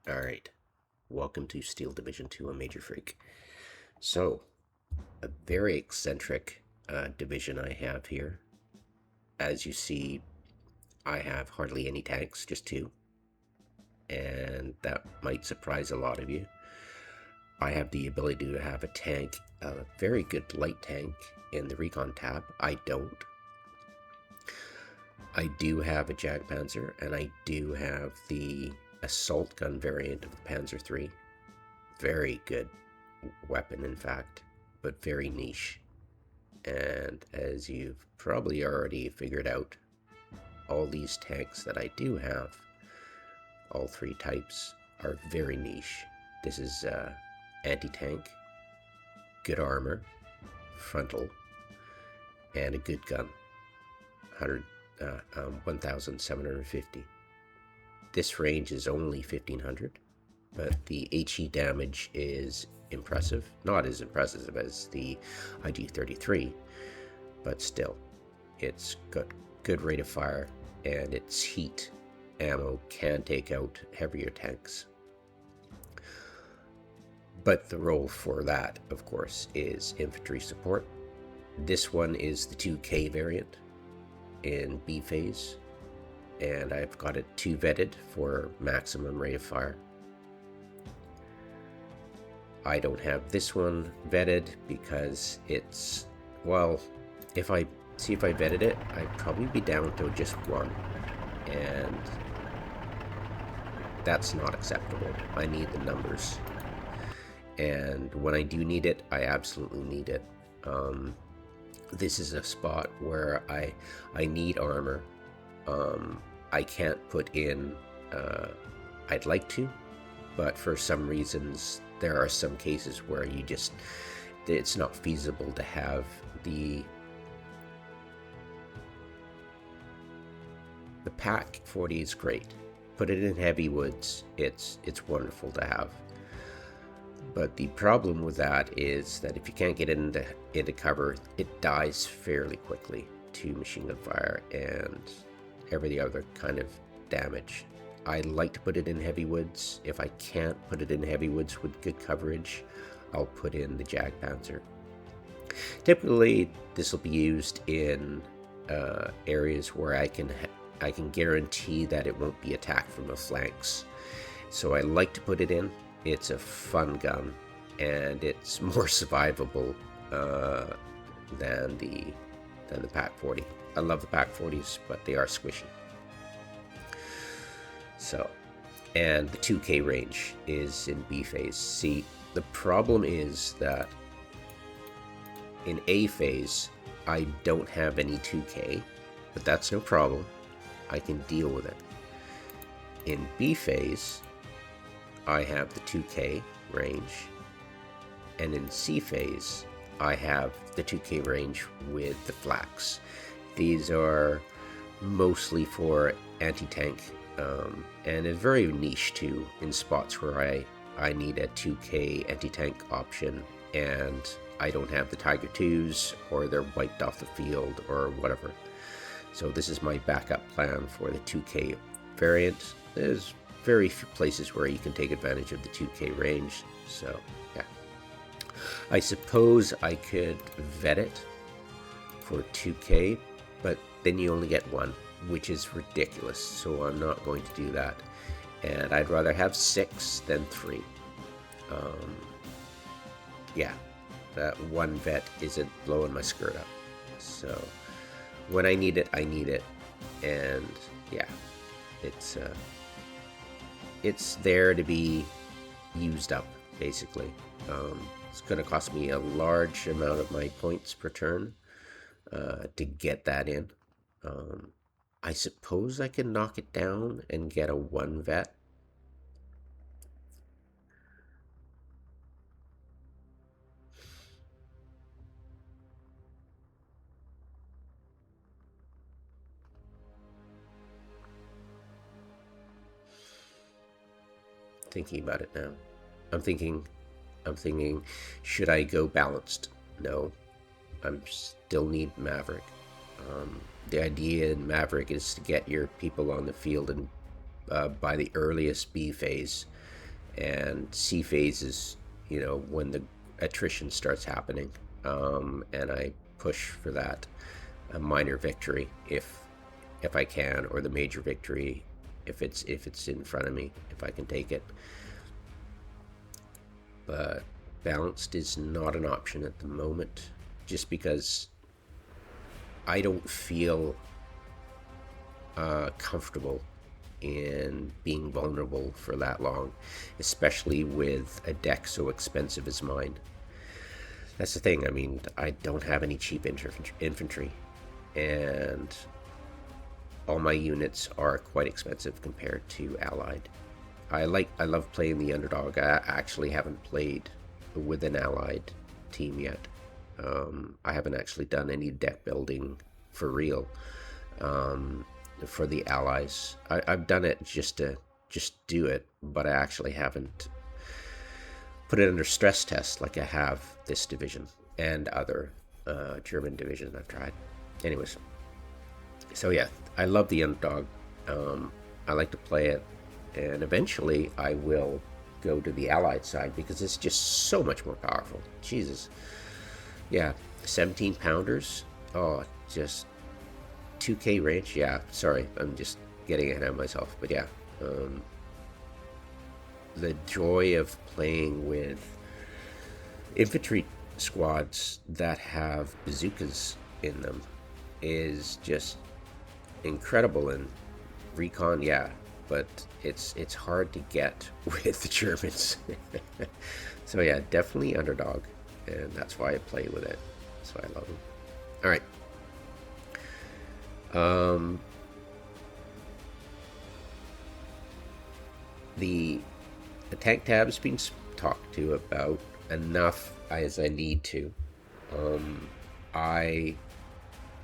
Alright, welcome to Steel Division 2, a Major Freak. So, a very eccentric division I have here. As you see, I have hardly any tanks, just two, and that might surprise a lot of you. I have the ability to have a tank, a very good light tank, in the Recon tab. I don't. I do have a Panzer, and I do have the assault gun variant of the Panzer III. Very good weapon, in fact, but very niche. And as you've probably already figured out, all these tanks that I do have, all three types, are very niche. This is anti-tank, good armor, frontal, and a good gun. 1,750. This range is only 1,500, but the HE damage is impressive. Not as impressive as the IG-33, but still, it's got good rate of fire, and its heat ammo can take out heavier tanks. But the role for that, of course, is infantry support. This one is the 2K variant in B phase, and I've got it 2 vetted for maximum rate of fire. I don't have this one vetted because it's, well, if I vetted it, I'd probably be down to just one, and that's not acceptable. I need the numbers, and when I do need it, I absolutely need it. This is a spot where I need armor. I can't put in, I'd like to, but for some reasons there are some cases where it's not feasible to have the pack 40 is great. Put it in heavy woods, it's wonderful to have. But the problem with that is that if you can't get into cover, it dies fairly quickly to machine gun fire and every other kind of damage. I like to put it in heavy woods. If I can't put it in heavy woods with good coverage, I'll put in the Panzer. Typically, this will be used in areas where I can guarantee that it won't be attacked from the flanks. So I like to put it in. It's a fun gun, and it's more survivable than the Pack 40. I love the Pack 40s, but they are squishy. So, and the 2K range is in B phase. See, the problem is that in A phase, I don't have any 2K, but that's no problem. I can deal with it. In B phase, I have the 2K range, and in C phase, I have the 2K range with the flaks. These are mostly for anti-tank, and it's very niche too, in spots where I need a 2K anti-tank option, and I don't have the Tiger 2s, or they're wiped off the field, or whatever. So this is my backup plan for the 2K variant. There's very few places where you can take advantage of the 2K range, so yeah. I suppose I could vet it for 2K, but then you only get one, which is ridiculous, so I'm not going to do that. And I'd rather have 6 than 3. Yeah, that one vet isn't blowing my skirt up. So when I need it, I need it. And yeah, it's there to be used up, basically. It's going to cost me a large amount of my points per turn to get that in. I suppose I can knock it down and get a 1 vet. Thinking about it now. I'm thinking, should I go balanced? No. I still need Maverick. The idea in Maverick is to get your people on the field and by the earliest B phase And C phase is, when the attrition starts happening, and I push for that a minor victory if I can, or the major victory if it's in front of me, if I can take it. But balanced is not an option at the moment, just because I don't feel comfortable in being vulnerable for that long, especially with a deck so expensive as mine. That's the thing. I mean, I don't have any cheap infantry, and all my units are quite expensive compared to Allied. I love playing the underdog. I actually haven't played with an Allied team yet. I haven't actually done any deck building for real for the Allies. I've done it just to do it, but I actually haven't put it under stress test like I have this division and other German divisions I've tried. Anyways, so yeah, I love the underdog. I like to play it, and eventually I will go to the Allied side because it's just so much more powerful. Jesus. Yeah, 17 pounders. Oh, just 2K range. Yeah, sorry, I'm just getting ahead of myself. But yeah, the joy of playing with infantry squads that have bazookas in them is just incredible. And recon, yeah, but it's hard to get with the Germans. So yeah, definitely underdog, and that's why I play with it. That's why I love them. All right. The tank tab's been talked to about enough as I need to. I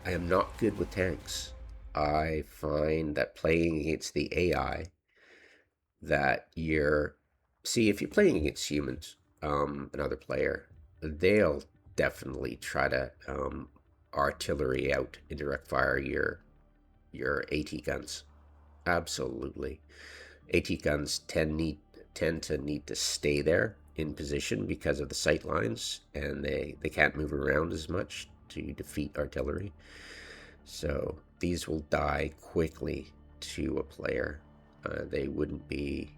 am not good with tanks. I find that playing against the AI, that if you're playing against humans, another player, they'll definitely try to artillery out and direct fire your AT guns. Absolutely. AT guns tend to need to stay there in position because of the sight lines, and they can't move around as much to defeat artillery. So these will die quickly to a player. They wouldn't be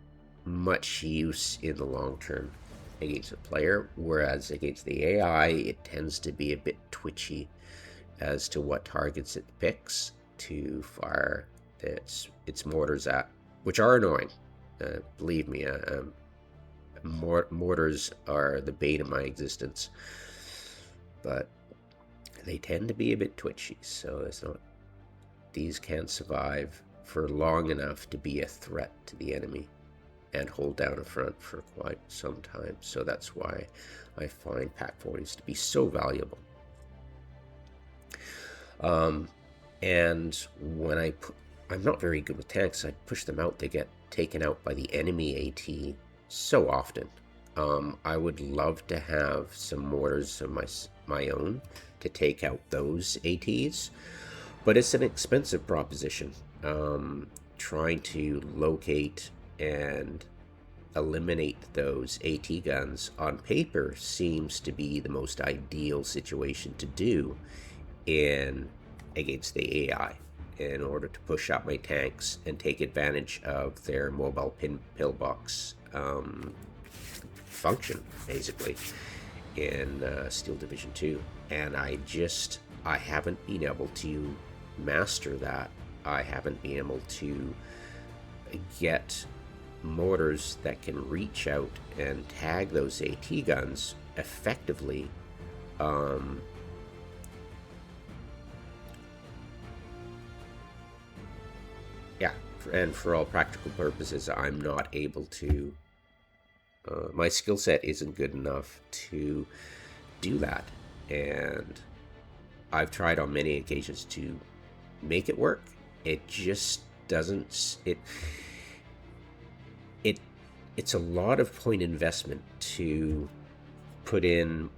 much use in the long term against a player, whereas against the AI, it tends to be a bit twitchy as to what targets it picks to fire its mortars at, which are annoying. Believe me, mortars are the bane of my existence, but they tend to be a bit twitchy, so these can't survive for long enough to be a threat to the enemy and hold down a front for quite some time. So that's why I find Pack 40s to be so valuable. And when I'm not very good with tanks. I push them out, they get taken out by the enemy AT so often. I would love to have some mortars of my own to take out those ATs, but it's an expensive proposition. Trying to locate and eliminate those AT guns on paper seems to be the most ideal situation to do against the AI, in order to push out my tanks and take advantage of their mobile pillbox function, basically, in Steel Division 2. And I haven't been able to master that. I haven't been able to get mortars that can reach out and tag those AT guns effectively. Yeah, and for all practical purposes, I'm not able to. My skill set isn't good enough to do that, and I've tried on many occasions to make it work. It just doesn't. It's a lot of point investment to put in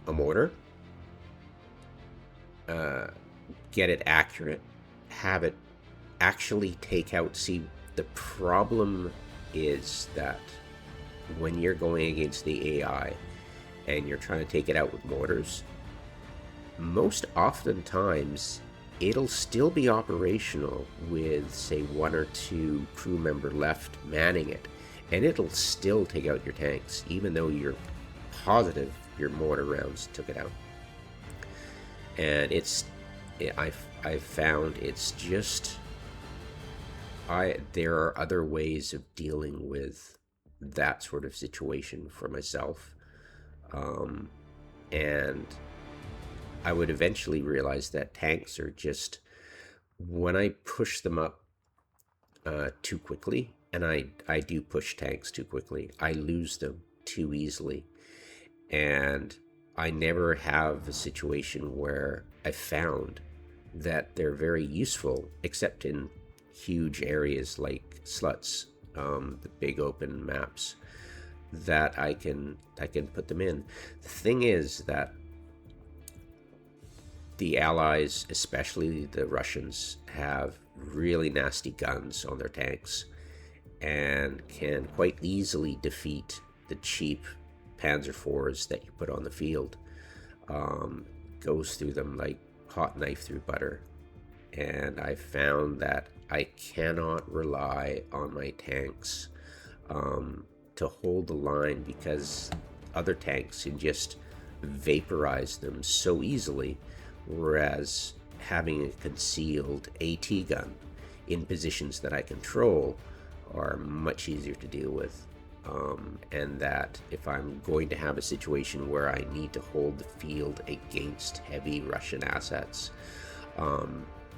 a mortar, get it accurate, have it actually take out. See, the problem is that when you're going against the AI and you're trying to take it out with mortars, most oftentimes it'll still be operational with, say, one or two crew member left manning it, and it'll still take out your tanks, even though you're positive your mortar rounds took it out. And I've found it's just, there are other ways of dealing with that sort of situation for myself, and I would eventually realize that tanks are just, when I push them up too quickly, and I do push tanks too quickly, I lose them too easily. And I never have a situation where I found that they're very useful, except in huge areas like sluts, the big open maps, that I can put them in. The thing is that the Allies, especially the Russians, have really nasty guns on their tanks and can quite easily defeat the cheap Panzer IVs that you put on the field. Goes through them like hot knife through butter. And I found that I cannot rely on my tanks to hold the line, because other tanks can just vaporize them so easily, whereas having a concealed AT gun in positions that I control are much easier to deal with. And that if I'm going to have a situation where I need to hold the field against heavy Russian assets,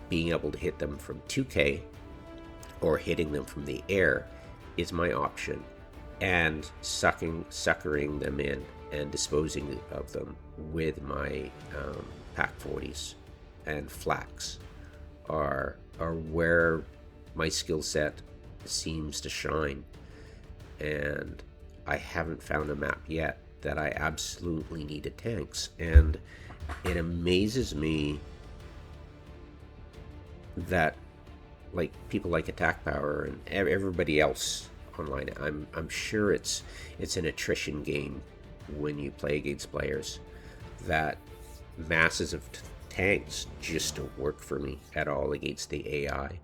being able to hit them from 2K or hitting them from the air is my option, and suckering them in and disposing of them with my Pack 40s and flaks are where my skill set seems to shine. And I haven't found a map yet that I absolutely needed tanks. And it amazes me that, like, people like Attack Power and everybody else online, I'm sure it's an attrition game when you play against players, that masses of tanks just don't work for me at all against the AI.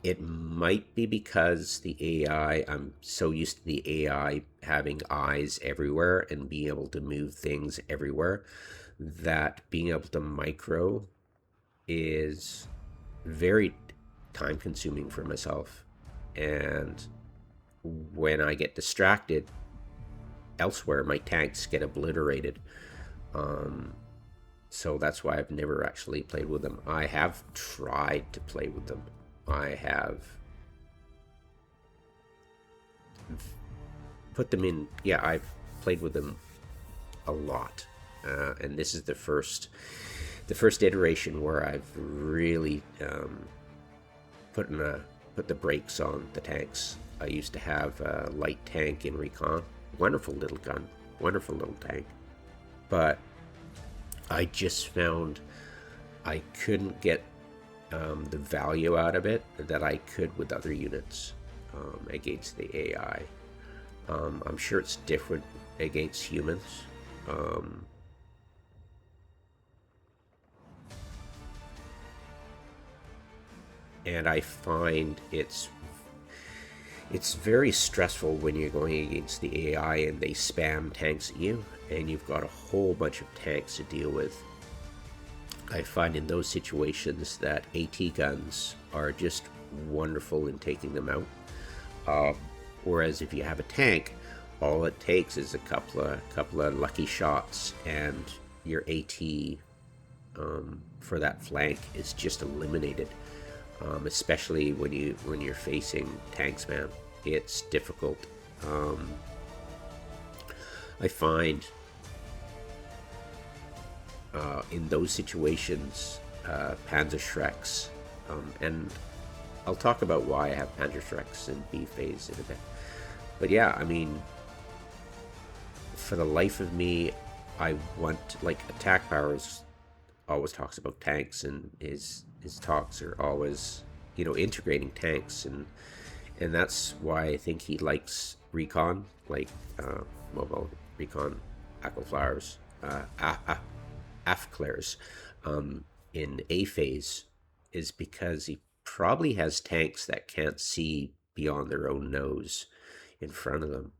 It might be because the AI, I'm so used to the AI having eyes everywhere and being able to move things everywhere, that being able to micro is very time consuming for myself. And when I get distracted elsewhere, my tanks get obliterated. So that's why I've never actually played with them. I have tried to play with them. I have put them in, yeah, I've played with them a lot. And this is the first iteration where I've really put the brakes on the tanks. I used to have a light tank in recon, wonderful little gun, wonderful little tank, but I just found I couldn't get the value out of it that I could with other units against the AI. I'm sure it's different against humans. And I find it's very stressful when you're going against the AI and they spam tanks at you, and you've got a whole bunch of tanks to deal with. I find in those situations that AT guns are just wonderful in taking them out. Whereas if you have a tank, all it takes is a couple of lucky shots, and your AT for that flank is just eliminated. Especially when you're facing tanks, man, it's difficult. I find in those situations, Panzer Shreks, and I'll talk about why I have Panzer Shreks in B phase in a bit. But yeah, I mean, for the life of me, I want, like, Attack Powers always talks about tanks, and his talks are always, integrating tanks, And that's why I think he likes recon, like mobile recon aquaflowers, afclares, in A phase, is because he probably has tanks that can't see beyond their own nose in front of them,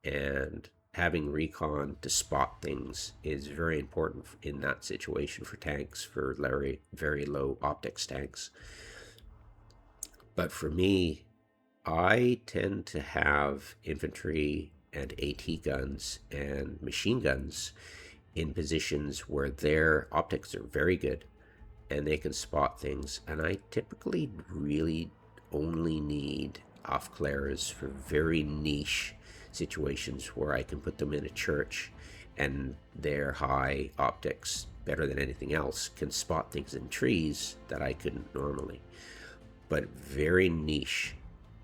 and having recon to spot things is very important in that situation for tanks, for very, very low optics tanks. But for me, I tend to have infantry and AT guns and machine guns in positions where their optics are very good and they can spot things. And I typically really only need off glares for very niche situations where I can put them in a church and their high optics, better than anything else, can spot things in trees that I couldn't normally. But very niche,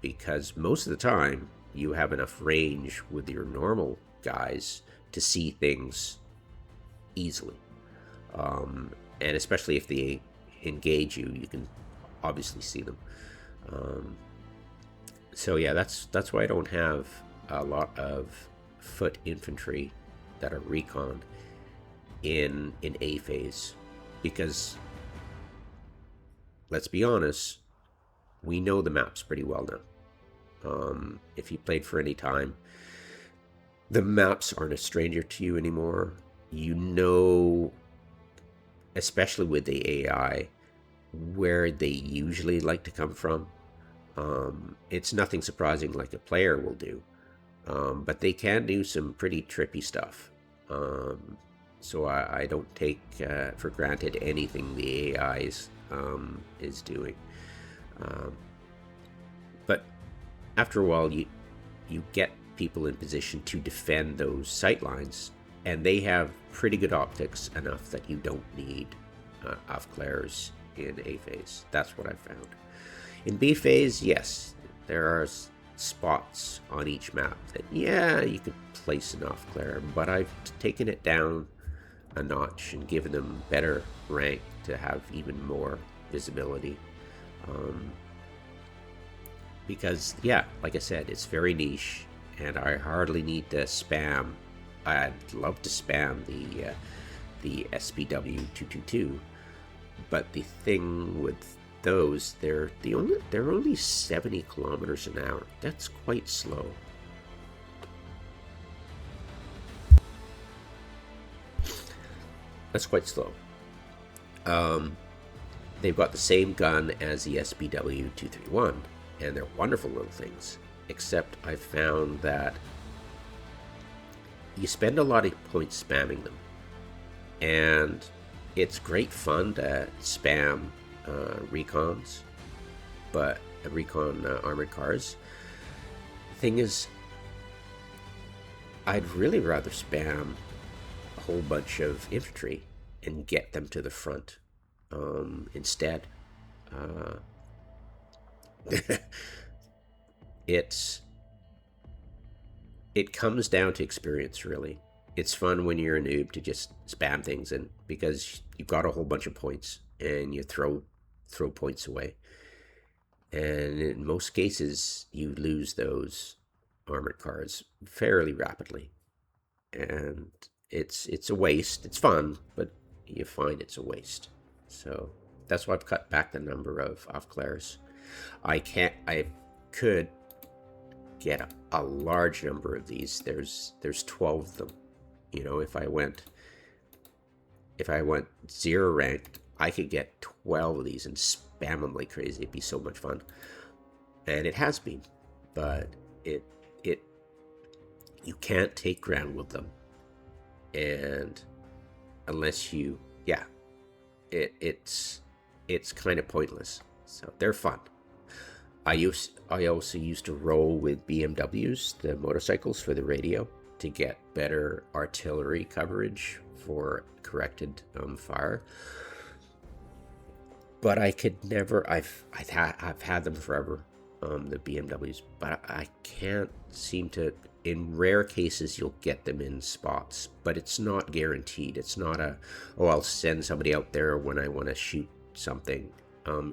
because most of the time you have enough range with your normal guys to see things easily. And especially if they engage you, you can obviously see them. So yeah, that's why I don't have a lot of foot infantry that are recon in A phase, because let's be honest, we know the maps pretty well now. If you played for any time, the maps aren't a stranger to you anymore. You know, especially with the AI, where they usually like to come from. It's nothing surprising like a player will do, but they can do some pretty trippy stuff. So I don't take for granted anything the AI is doing. But after a while, you get people in position to defend those sight lines, and they have pretty good optics enough that you don't need off glares in A phase. That's what I found. In B phase, yes, there are spots on each map that, yeah, you could place an off glare, but I've taken it down a notch and given them better rank to have even more visibility. Because, yeah, like I said, it's very niche, and I hardly need to spam. I'd love to spam the SPW 222, but the thing with those, they're only 70 kilometers an hour. That's quite slow. That's quite slow. They've got the same gun as the SPW 231, and they're wonderful little things, except I found that you spend a lot of points spamming them, and it's great fun to spam recons, but recon armored cars. The thing is, I'd really rather spam a whole bunch of infantry and get them to the front instead. It comes down to experience, really. It's fun when you're a noob to just spam things, and because you've got a whole bunch of points and you throw points away, and in most cases you lose those armored cars fairly rapidly, and it's a waste. It's fun, but you find it's a waste. So that's why I've cut back the number of off glares. I could get a large number of these. There's 12 of them. You know, if I went 0 ranked, I could get 12 of these and spam them like crazy. It'd be so much fun. And it has been, but it you can't take ground with them. And unless you, yeah, it's kind of pointless. So they're fun. I also used to roll with BMWs, the motorcycles, for the radio to get better artillery coverage for corrected fire. But I could never. I've had them forever, the BMWs, but I can't seem to. In rare cases, you'll get them in spots, but it's not guaranteed. It's not I'll send somebody out there when I want to shoot something.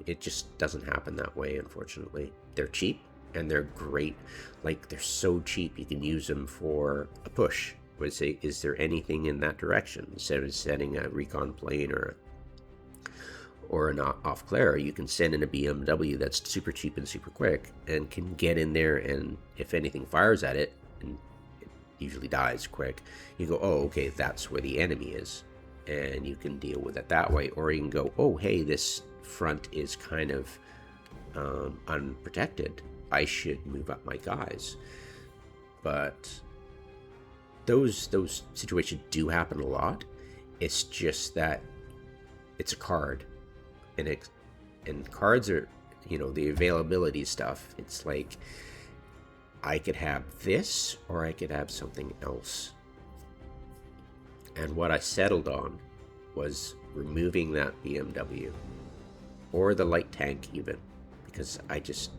It just doesn't happen that way, unfortunately. They're cheap, and they're great. Like, they're so cheap, you can use them for a push. Would say, is there anything in that direction? Instead of sending a recon plane or an off Clara, you can send in a BMW that's super cheap and super quick and can get in there, and if anything fires at it, and it usually dies quick, you go, oh, okay, that's where the enemy is, and you can deal with it that way. Or you can go, oh, hey, this front is kind of unprotected, I should move up my guys. But those situations do happen a lot. It's just that it's a card, and cards are, the availability stuff. It's like, I could have this or I could have something else. And what I settled on was removing that BMW or the light tank even, because I just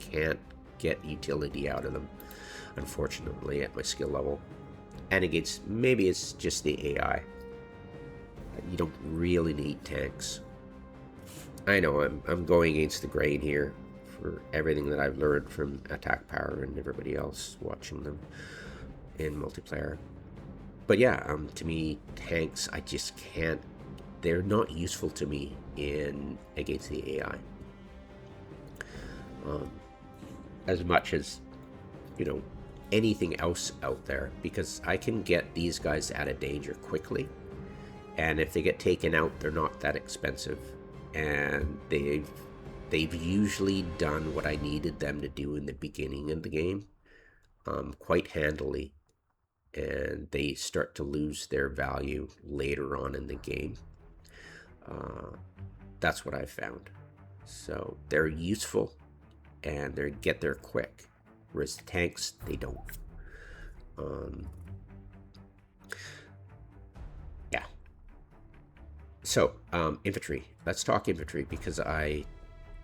can't get utility out of them, unfortunately, at my skill level. And maybe it's just the AI. You don't really need tanks. I know I'm going against the grain here for everything that I've learned from Attack Power and everybody else watching them in multiplayer. But yeah, to me, tanks, I just can't. They're not useful to me against the AI. As much as, anything else out there, because I can get these guys out of danger quickly, and if they get taken out, they're not that expensive, and they've usually done what I needed them to do in the beginning of the game quite handily, and they start to lose their value later on in the game. That's what I've found. So they're useful, and they get there quick, whereas the tanks, they don't. Yeah. So infantry. Let's talk infantry, because I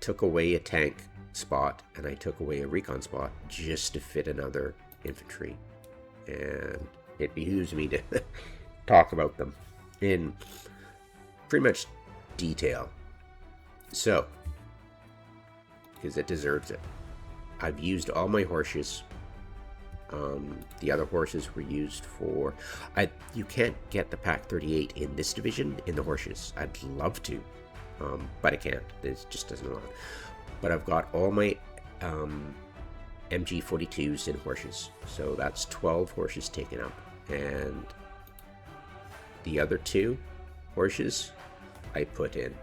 took away a tank spot and I took away a recon spot just to fit another infantry, and it behooves me to talk about them in pretty much detail. So, because it deserves it. I've used all my horses. The other horses were used for... You can't get the Pack 38 in this division in the horses. I'd love to, but I can't. It just doesn't allow. But I've got all my MG42s in horses. So that's 12 horses taken up. And the other 2 horses I put in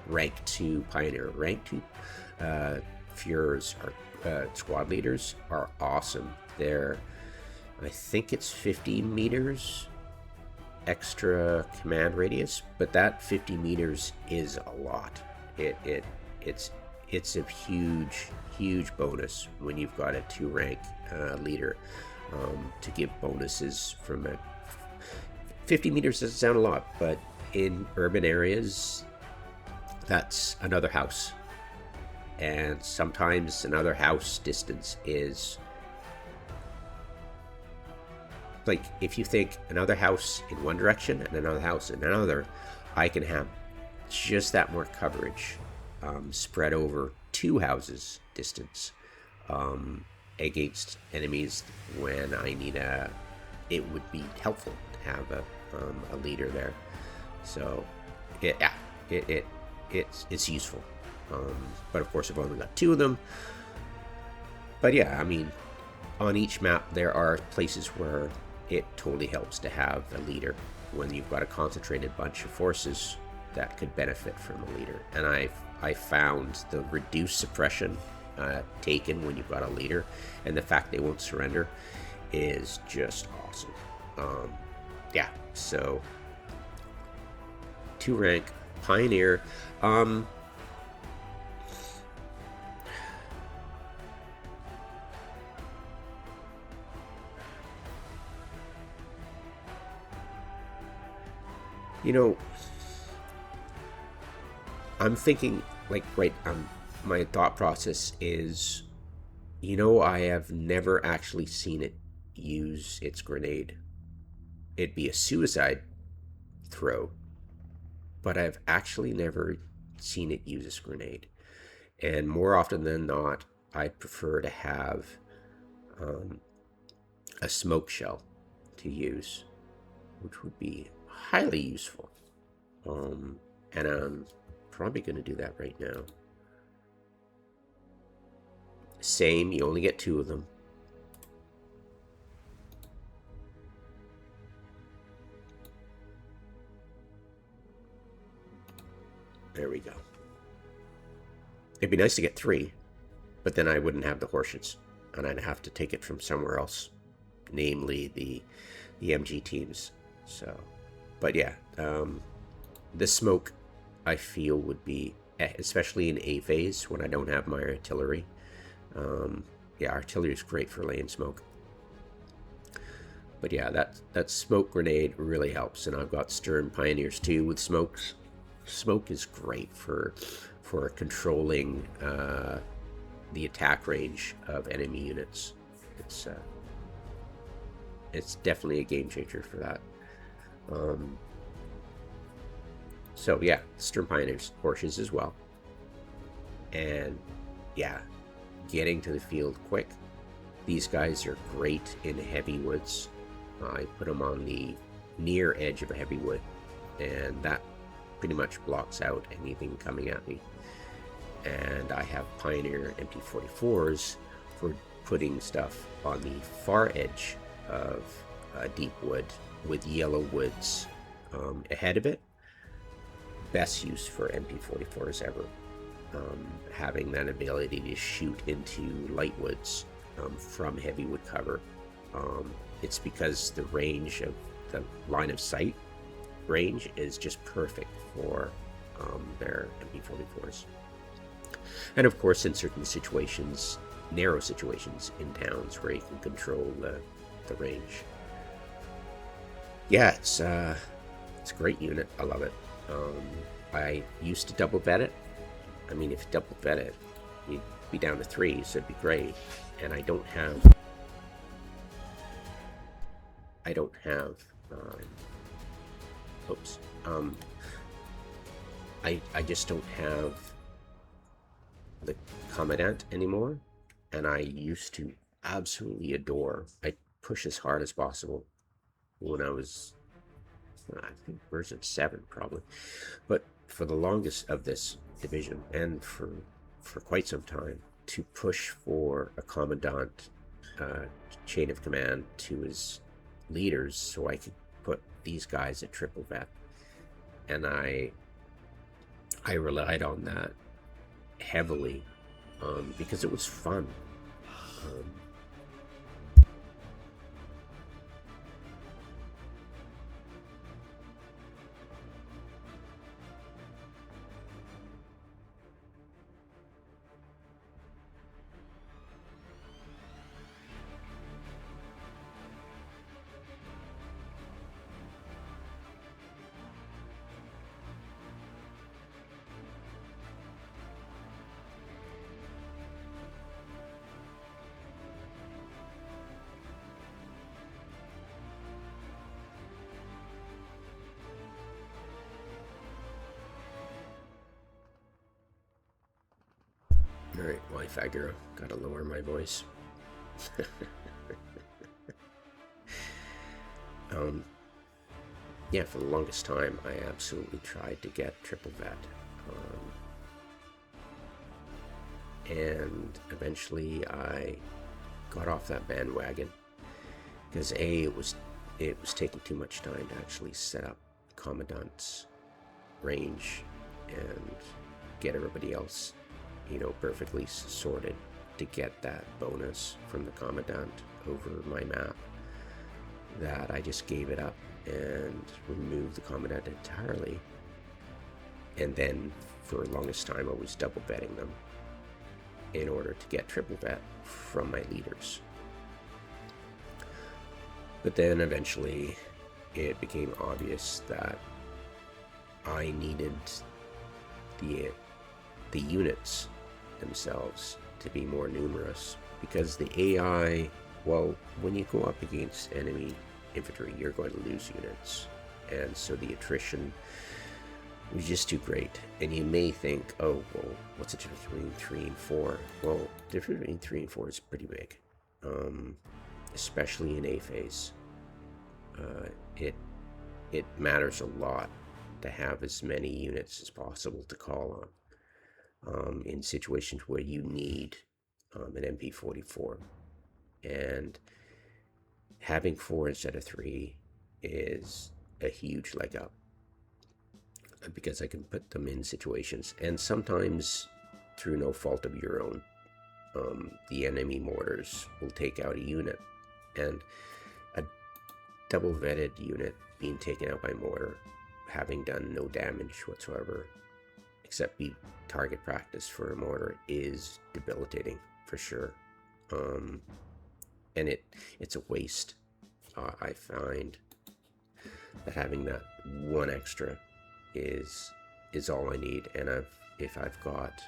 rank 2 Pioneer. Rank 2 Fuhrers are squad leaders are awesome. They're, I think it's 50 meters extra command radius, but that 50 meters is a lot. It's a huge bonus when you've got a 2 rank leader to give bonuses from a 50 meters. Doesn't sound a lot, but in urban areas, that's another house. And sometimes another house distance is like, if you think another house in one direction and another house in another, I can have just that more coverage spread over 2 houses distance against enemies when I need it would be helpful to have a leader there. So it's useful. But of course, I've only got 2 of them. But yeah, I mean, on each map there are places where it totally helps to have a leader when you've got a concentrated bunch of forces that could benefit from a leader. And I found the reduced suppression taken when you've got a leader, and the fact they won't surrender is just awesome. Yeah, so 2 rank Pioneer. I'm thinking, like, my thought process is, I have never actually seen it use its grenade. It'd be a suicide throw, but I've actually never seen it use its grenade. And more often than not, I prefer to have a smoke shell to use, which would be highly useful. And I'm probably going to do that right now. Same, you only get 2 of them. There we go. It'd be nice to get 3, but then I wouldn't have the horseshoes, and I'd have to take it from somewhere else, namely the MG teams. So, but yeah, the smoke I feel would be, especially in A phase when I don't have my artillery. Yeah, artillery is great for laying smoke. But yeah, that smoke grenade really helps, and I've got Stern Pioneers too with smokes. Smoke is great for controlling the attack range of enemy units. It's definitely a game changer for that. So yeah, Stern Pioneers, Porsches as well, and yeah, getting to the field quick. These guys are great in heavy woods. I put them on the near edge of a heavy wood, and that pretty much blocks out anything coming at me. And I have Pioneer MT-44s for putting stuff on the far edge of deep wood with yellow woods ahead of it. Best use for MT-44s ever. Having that ability to shoot into light woods from heavy wood cover. It's because the range of the line of sight range is just perfect for their MT-44s. And of course, in certain situations, narrow situations in towns where you can control the range. Yeah, it's a great unit. I love it. I used to double vet it. I mean, if you double vet it, you'd be down to 3, so it'd be great. And I don't have I just don't have the Commandant anymore, and I used to absolutely adore. I push as hard as possible when I was, I think, version 7 probably, but for the longest of this division and for quite some time, to push for a Commandant chain of command to his leaders so I could put these guys at triple vet, and I relied on that heavily because it was fun. Alright, Wi-Fi girl, gotta lower my voice. Yeah, for the longest time, I absolutely tried to get triple vet. And eventually I got off that bandwagon because it was taking too much time to actually set up Commandant's range and get everybody else, perfectly sorted to get that bonus from the Commandant over my map, that I just gave it up and removed the Commandant entirely. And then for the longest time I was double vetting them in order to get triple vet from my leaders. But then eventually it became obvious that I needed the units themselves to be more numerous, because the AI, well, when you go up against enemy infantry, you're going to lose units, and so the attrition was just too great. And you may think, oh, well, what's the difference between 3 and 4? Well, the difference between 3 and 4 is pretty big, especially in A phase. It matters a lot to have as many units as possible to call on in situations where you need an MP44. And having 4 instead of 3 is a huge leg up, because I can put them in situations, and sometimes through no fault of your own, the enemy mortars will take out a unit, and a double vetted unit being taken out by mortar, having done no damage whatsoever except be target practice for a mortar, is debilitating for sure. And it's a waste. I find that having that one extra is all I need. And if I've got,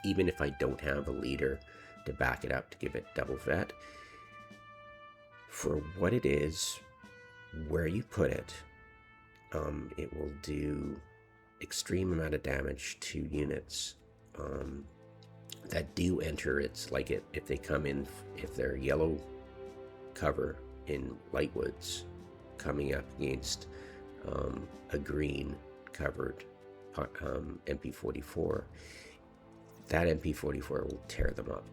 even if I don't have a leader to back it up to give it double vet, for what it is, where you put it, it will do extreme amount of damage to units that do enter. It's like if they come in, if they're yellow cover in light woods coming up against a green covered MP44, that MP44 will tear them up.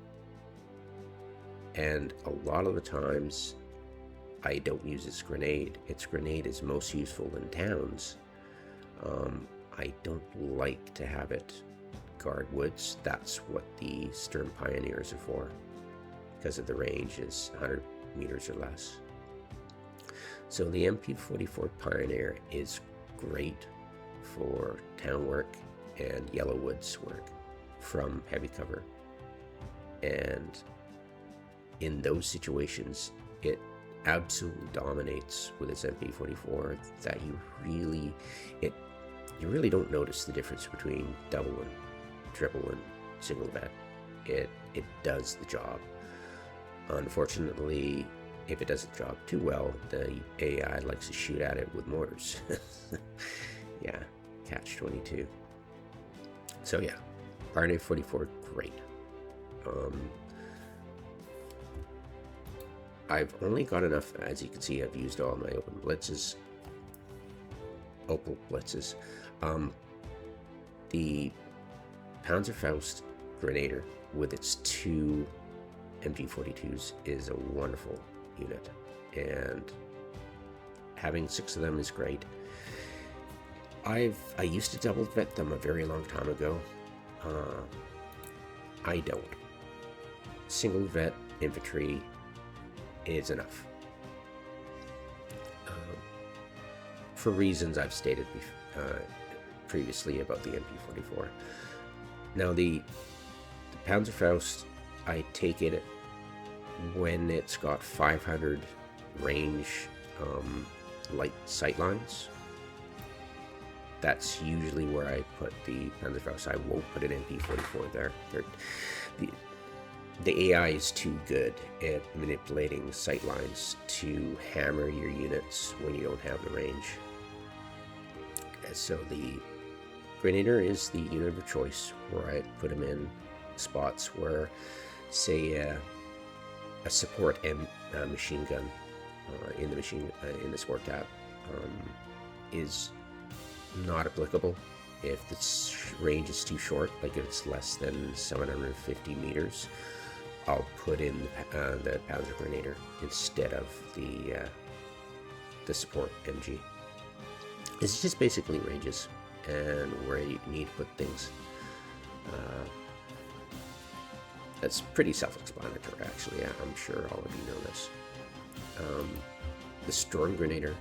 And a lot of the times I don't use its grenade. Its grenade is most useful in towns. I don't like to have it guard woods. That's what the Stern Pioneers are for, because of the range is 100 meters or less. So the MP44 Pioneer is great for town work and yellow woods work from heavy cover. And in those situations, it absolutely dominates with its MP44, that you really don't notice the difference between double and triple and single vet. It does the job. Unfortunately, if it does the job too well, the AI likes to shoot at it with mortars. Yeah, catch 22. So yeah, Pioneer 44, great. I've only got enough, as you can see, I've used all my opal blitzes. The Panzerfaust Grenader with its 2 MG42s is a wonderful unit, and having 6 of them is great. I used to double vet them a very long time ago. I don't. Single vet infantry is enough, for reasons I've stated previously about the MP44. Now the Panzerfaust, I take it when it's got 500 range light sightlines. That's usually where I put the Panzerfaust. I won't put an MP44 there. The AI is too good at manipulating sightlines to hammer your units when you don't have the range. So the Grenader is the unit of choice, where I put them in spots where, say, a support machine gun in the support tab is not applicable. If the range is too short, like if it's less than 750 meters, I'll put in the Panzer Grenader instead of the support MG. It's just basically ranges and where you need to put things. That's pretty self-explanatory, actually. I'm sure all of you know this. The Storm Grenader,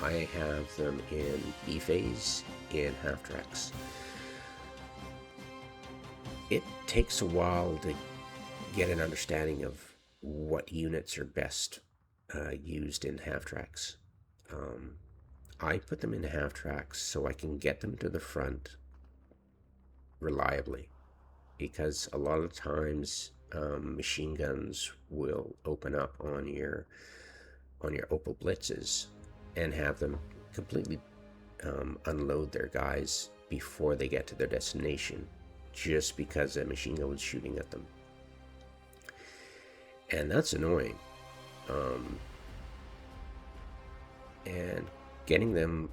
I have them in B phase in half tracks. It takes a while to get an understanding of what units are best used in half tracks. I put them in half tracks so I can get them to the front reliably, because a lot of times machine guns will open up on your opal blitzes and have them completely unload their guys before they get to their destination, just because a machine gun was shooting at them. And that's annoying. And getting them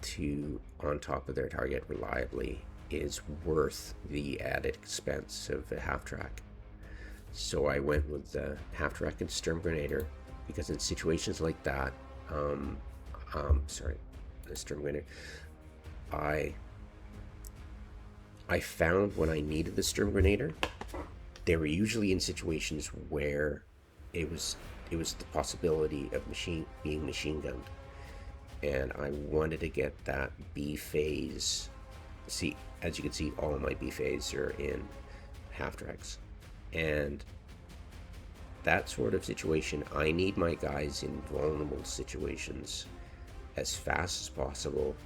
to on top of their target reliably is worth the added expense of a half-track. So I went with the half-track and Sturmgrenader, because in situations like that, the Sturmgrenader, I found when I needed the Sturmgrenader, they were usually in situations where it was the possibility of being machine gunned, and I wanted to get that B phase. See, as you can see, all of my B phase are in half tracks, and that sort of situation, I need my guys in vulnerable situations as fast as possible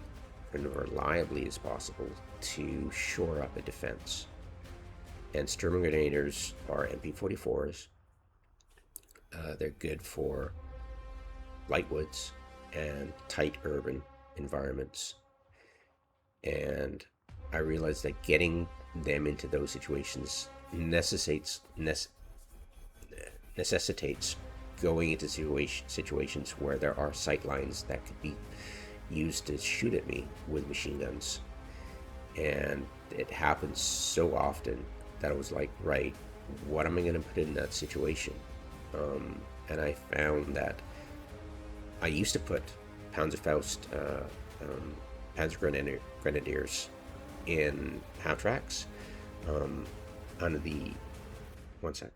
and reliably as possible to shore up a defense. And Sturmgrenaders are MP44s. They're good for light woods and tight urban environments. And I realized that getting them into those situations necessitates going into situations where there are sight lines that could be used to shoot at me with machine guns. And it happens so often that I was like, right, what am I going to put in that situation? And I found that I used to put Panzerfaust, Panzer Grenadiers in half tracks under the... One sec.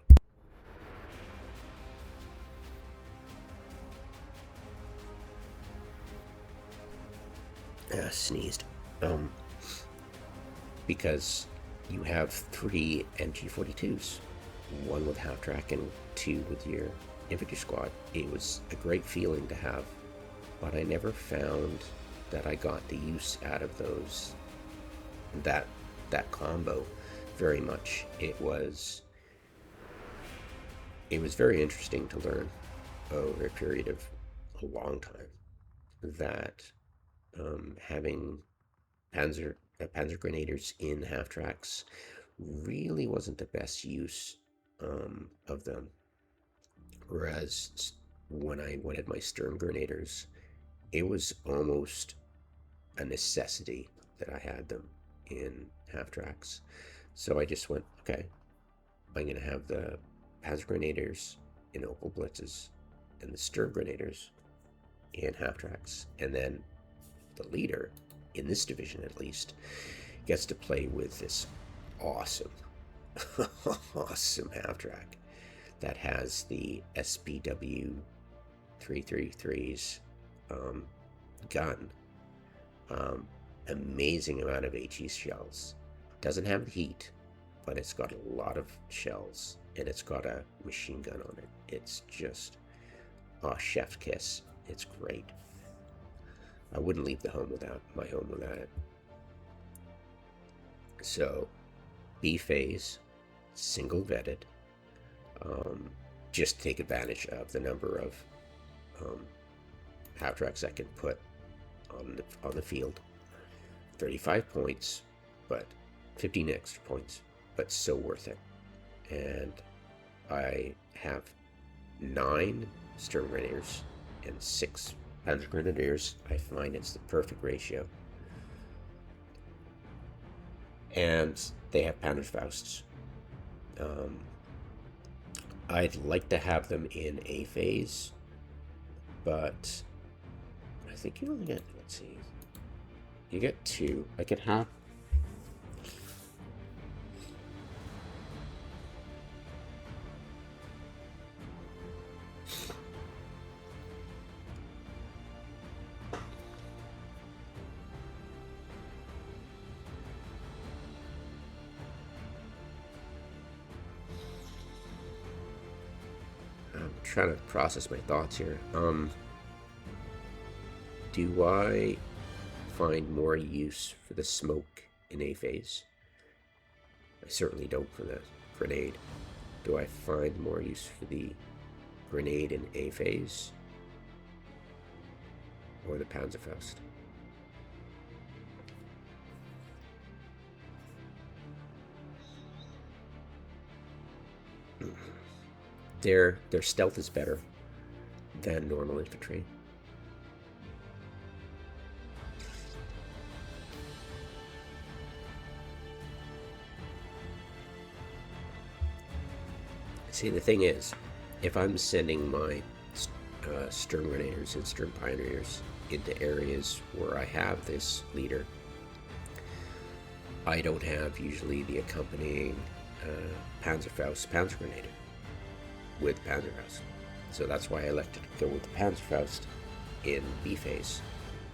Sneezed. Because you have 3 MG42s, 1 with half track and 2 with your infantry squad. It was a great feeling to have, but I never found that I got the use out of that combo very much. It was very interesting to learn over a period of a long time that having Panzer Grenadiers in half tracks really wasn't the best use of them. Whereas when I wanted my Sturmgrenaders, it was almost a necessity that I had them in half tracks. So I just went, okay, I'm going to have the Panzer Grenadiers in Opel Blitzes and the Sturmgrenaders in half tracks. And then the leader, in this division at least, gets to play with this awesome half track that has the SPW 333's gun. Amazing amount of HE shells. Doesn't have the heat, but it's got a lot of shells, and it's got a machine gun on it. It's just chef's kiss. It's great. I wouldn't leave my home without it. So, B phase, single vetted. Just take advantage of the number of half tracks I can put on the field. 35 points, but 15 extra points, but so worth it. And I have 9 Sturmgrenadiers and 6 Panzer Grenadiers. I find it's the perfect ratio. And they have Panzerfausts. I'd like to have them in A phase, but I think you only get, let's see, you get 2. I could have... trying to process my thoughts here. Do I find more use for the smoke in A phase? I certainly don't for the grenade. Do I find more use for the grenade in A phase or the Panzerfaust? Their stealth is better than normal infantry. See, the thing is, if I'm sending my Sturm Grenadiers and Sturm Pioneers into areas where I have this leader, I don't have usually the accompanying Panzerfaust Panzer Grenadier with Panzerfaust. So that's why I elected to go with the Panzerfaust in B phase,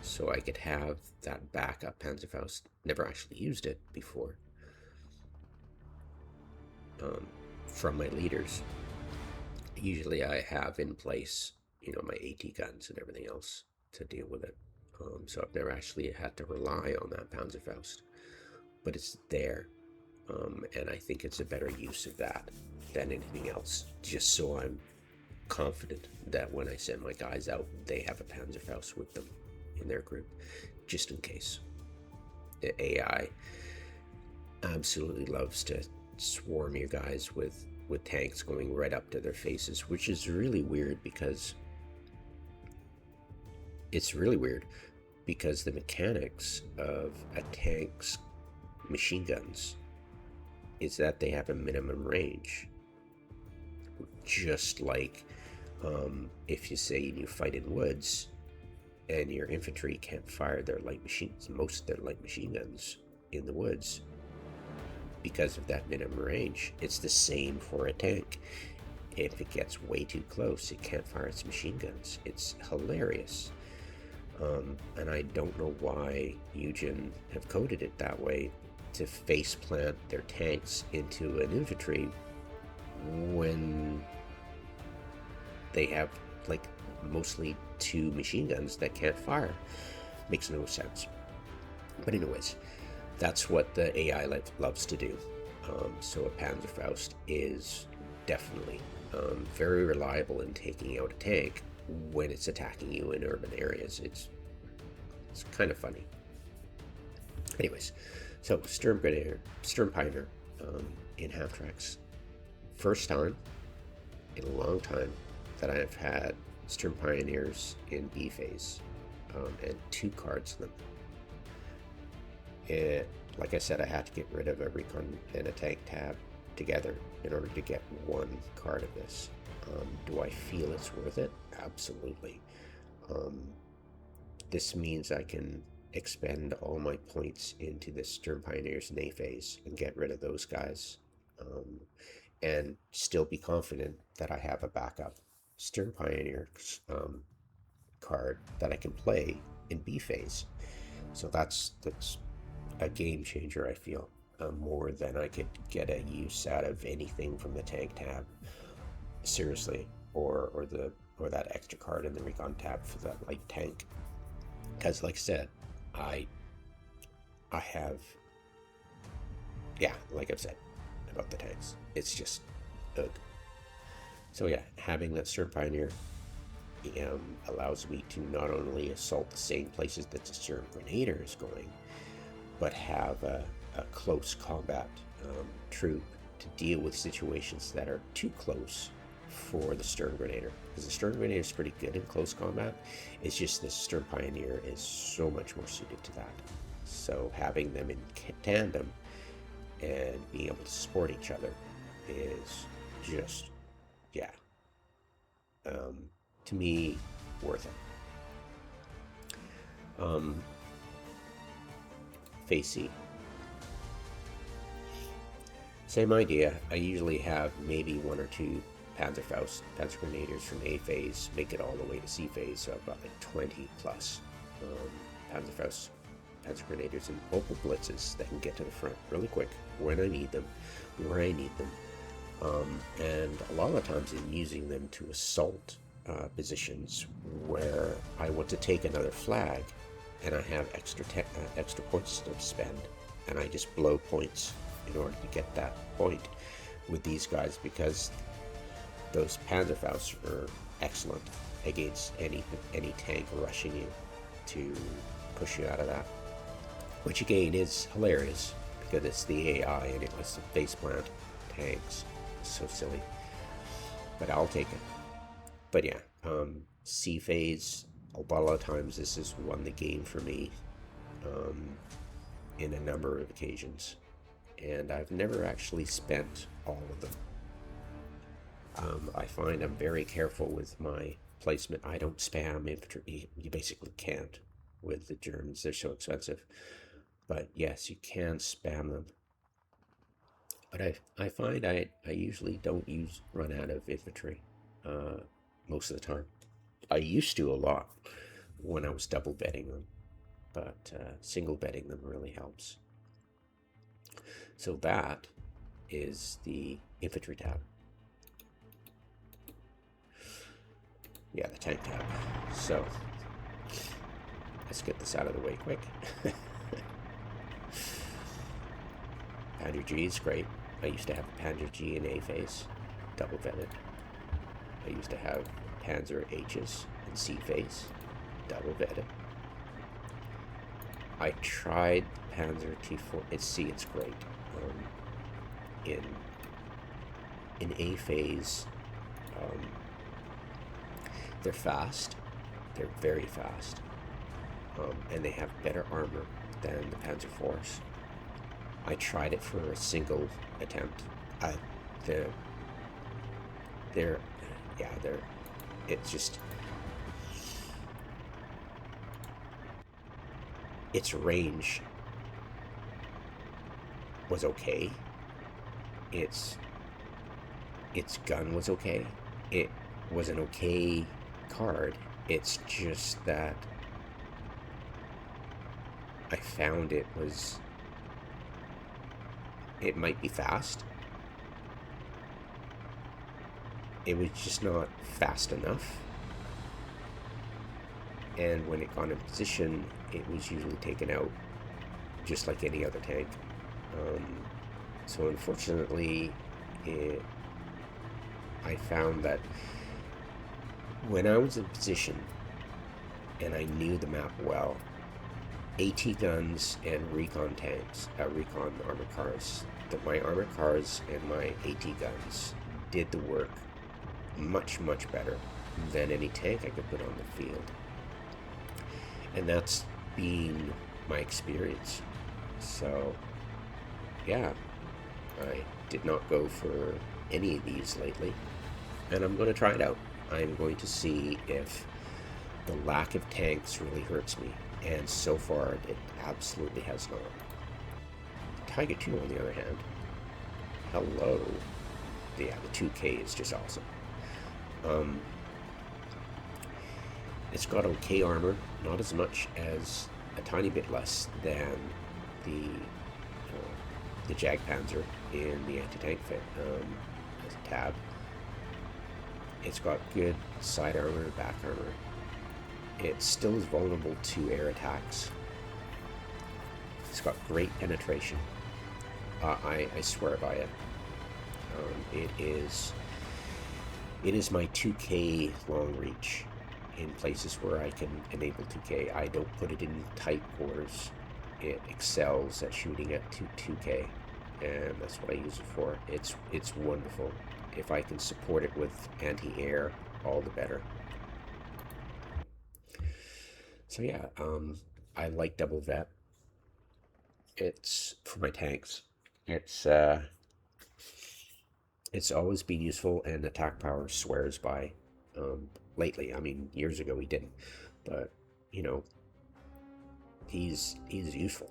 so I could have that backup Panzerfaust. Never actually used it before from my leaders. Usually I have in place, my AT guns and everything else to deal with it. So I've never actually had to rely on that Panzerfaust, but it's there. And I think it's a better use of that than anything else, just so I'm confident that when I send my guys out, they have a Panzerfaust with them in their group, just in case. The AI absolutely loves to swarm your guys with tanks going right up to their faces, which is really weird because the mechanics of a tank's machine guns is that they have a minimum range. Just like if you say you fight in woods and your infantry can't fire most of their light machine guns in the woods because of that minimum range. It's the same for a tank. If it gets way too close, it can't fire its machine guns. It's hilarious. And I don't know why Eugen have coded it that way, to face plant their tanks into an infantry when they have mostly two machine guns that can't fire. Makes no sense. But anyways, that's what the AI loves to do. So a Panzerfaust is definitely very reliable in taking out a tank when it's attacking you in urban areas. It's kind of funny. Anyways, so Sturm Pioneer in half tracks. First time in a long time that I've had Sturm Pioneers in B phase, and 2 cards of them. And like I said, I had to get rid of a recon and a tank tab together in order to get 1 card of this. Do I feel it's worth it? Absolutely. This means I can expend all my points into the Sturm Pioneers in A phase and get rid of those guys, and still be confident that I have a backup Sturm Pioneer card that I can play in B phase. So that's a game changer, I feel, more than I could get a use out of anything from the tank tab, seriously, or that extra card in the recon tab for that light tank. Because like I said, I have, like I've said about the tanks, it's just ugh. So yeah, having that Sturm Pioneer allows me to not only assault the same places that the Sturm Grenadier is going, but have a close combat troop to deal with situations that are too close for the Sturm Grenadier. Because the Sturm Grenadier is pretty good in close combat. It's just the Sturm Pioneer is so much more suited to that. So having them in tandem and being able to support each other is just, to me, worth it. Phase C. Same idea. I usually have maybe 1 or 2 Panzer Grenadiers from A phase, make it all the way to C phase, so I've got 20 plus Panzer Grenadiers and vocal blitzes that can get to the front really quick when I need them, where I need them, and a lot of times I'm using them to assault positions where I want to take another flag and I have extra points to spend, and I just blow points in order to get that point with these guys, because those Panzerfausts are excellent against any tank rushing you to push you out of that. Which again is hilarious because it's the AI and it lets them faceplant tanks. It's so silly. but I'll take it. But yeah, C phase, a lot of times this has won the game for me in a number of occasions. And I've never actually spent all of them. I find I'm very careful with my placement. I don't spam infantry. You basically can't with the Germans. They're so expensive. But yes, you can spam them. But I find I usually don't run out of infantry most of the time. I used to a lot when I was double betting them, but single betting them really helps. So that is the infantry tab. Yeah, the tank tab. So let's get this out of the way quick. Panzer G is great. I used to have a Panzer G in A phase, double vetted. I used to have Panzer H's in C phase, double vetted. I tried Panzer T4. It's great. In A phase, they're fast. They're very fast, and they have better armor than the Panzer IVs. I tried it for a single attempt. It's just, its range was okay. Its gun was okay. It was an okay card. It's just that I found it might be fast. It was just not fast enough. And when it got in position, it was usually taken out just like any other tank. So unfortunately, I found that when I was in position and I knew the map well, AT guns and recon tanks, recon armored cars, my armored cars and my AT guns did the work much, much better than any tank I could put on the field. And that's been my experience. So, yeah, I did not go for any of these lately, and I'm going to try it out. I'm going to see if the lack of tanks really hurts me, and so far it absolutely has not. Tiger 2, on the other hand, hello. Yeah, the 2K is just awesome. It's got okay armor, not as much as, a tiny bit less than the Jagdpanzer in the anti-tank tab. It's got good side armor and back armor. It still is vulnerable to air attacks. It's got great penetration. I swear by it. It is my 2K long reach in places where I can enable 2K. I don't put it in tight quarters. It excels at shooting at 2K, and that's what I use it for. It's wonderful. If I can support it with anti-air, all the better. So yeah, I like double vet. It's for my tanks. It's always been useful, and attack power swears by. Lately, I mean, years ago he didn't, but you know, he's useful.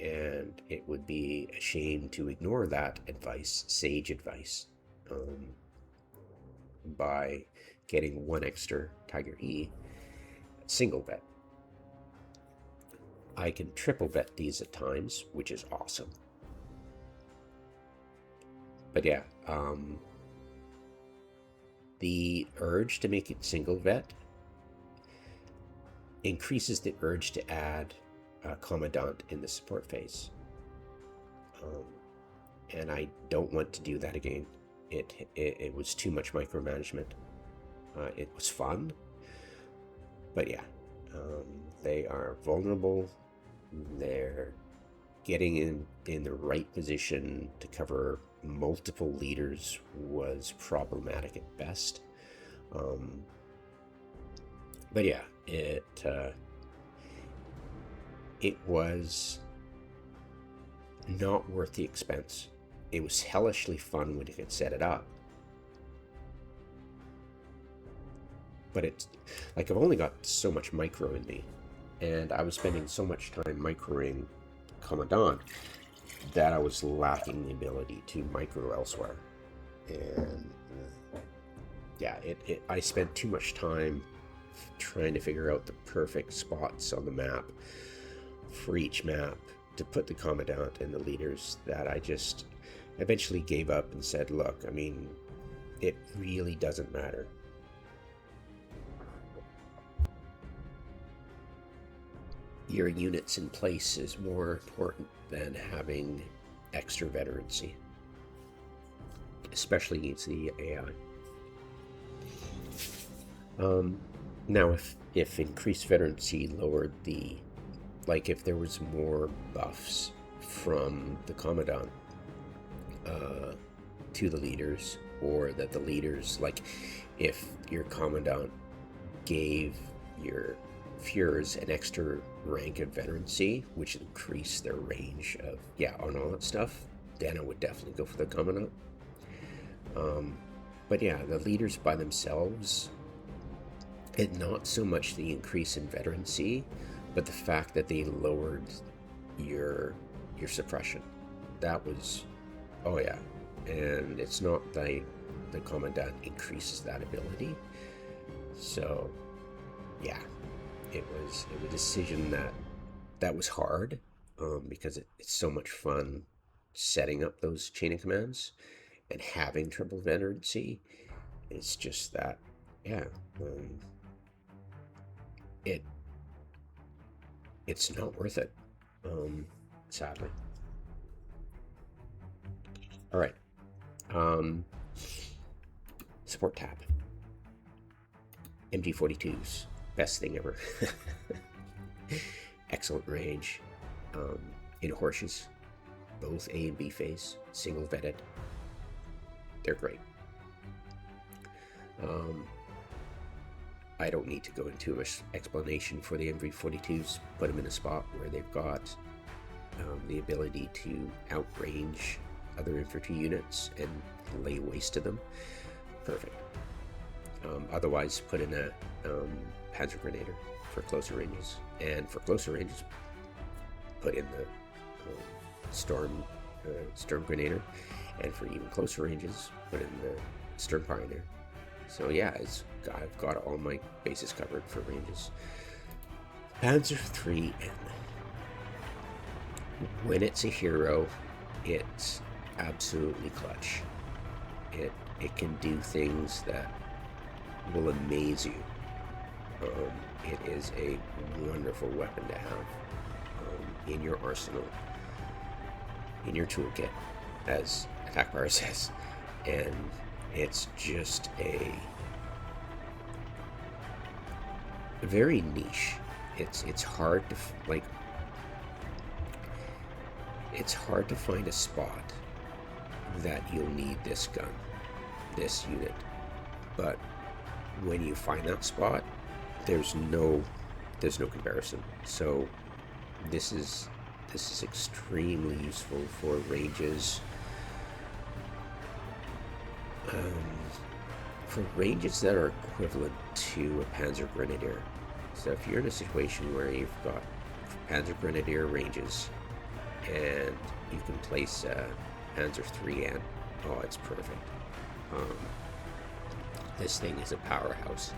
And it would be a shame to ignore that advice, sage advice, by getting one extra Tiger E single bet. I can triple bet these at times, which is awesome. But yeah, the urge to make it single vet increases the urge to add a commandant in the support phase. And I don't want to do that again. It was too much micromanagement. It was fun, but yeah, they are vulnerable. They're getting in the right position to cover multiple leaders was problematic at best. But yeah, it was not worth the expense. It was hellishly fun when you could set it up. But it's like, I've only got so much micro in me, and I was spending so much time microing Commandant that I was lacking the ability to micro elsewhere. And yeah, I spent too much time trying to figure out the perfect spots on the map for each map to put the Commandant and the leaders that I just eventually gave up and said, look, I mean, it really doesn't matter. Your units in place is more important than having extra veterancy, especially against the AI. Now, if increased veterancy lowered the, like if there was more buffs from the Commandant to the leaders, or that the leaders, like if your Commandant gave your Fuhrers an extra rank of veterancy, which increased their range of, on all that stuff, then I would definitely go for the Commandant. But yeah, the leaders by themselves, and not so much the increase in veterancy, but the fact that they lowered your suppression. That was, oh yeah, and it's not the Commandant increases that ability. So yeah, it was a decision that was hard, because it's so much fun setting up those chain of commands and having triple veterancy. It's just that, it's not worth it, sadly. All right, support tab. MG42s, best thing ever. Excellent range, in horseshoes, both A and B phase, single vetted. They're great. I don't need to go into much explanation for the MV42s. Put them in a spot where they've got the ability to outrange other infantry units and lay waste to them. Perfect. Otherwise, put in a Panzer Grenadier for closer ranges, and for closer ranges, put in the Storm Grenadier, and for even closer ranges, put in the Stern Pioneer. So yeah, I've got all my bases covered for ranges. Panzer 3N. When it's a hero, it's absolutely clutch. It can do things that will amaze you. It is a wonderful weapon to have in your arsenal, in your toolkit, as Attack Bar says, and it's just a very niche. It's hard to it's hard to find a spot that you'll need this gun, this unit, but when you find that spot, there's no comparison. So this is extremely useful for ranges. For ranges that are equivalent to a Panzer Grenadier. So if you're in a situation where you've got Panzer Grenadier ranges and you can place a Panzer 3N, oh, it's perfect. This thing is a powerhouse.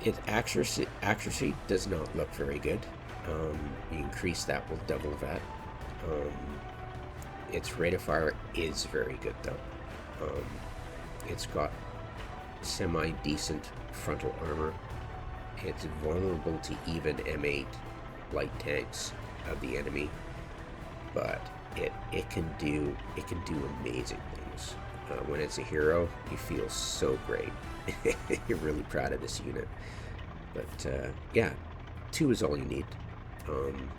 Its accuracy does not look very good. You increase that with double that. Its rate of fire is very good though. It's got semi-decent frontal armor. It's vulnerable to even M8 light tanks of the enemy, but it can do amazing things. When it's a hero, you feel so great. You're really proud of this unit. But yeah, 2 is all you need.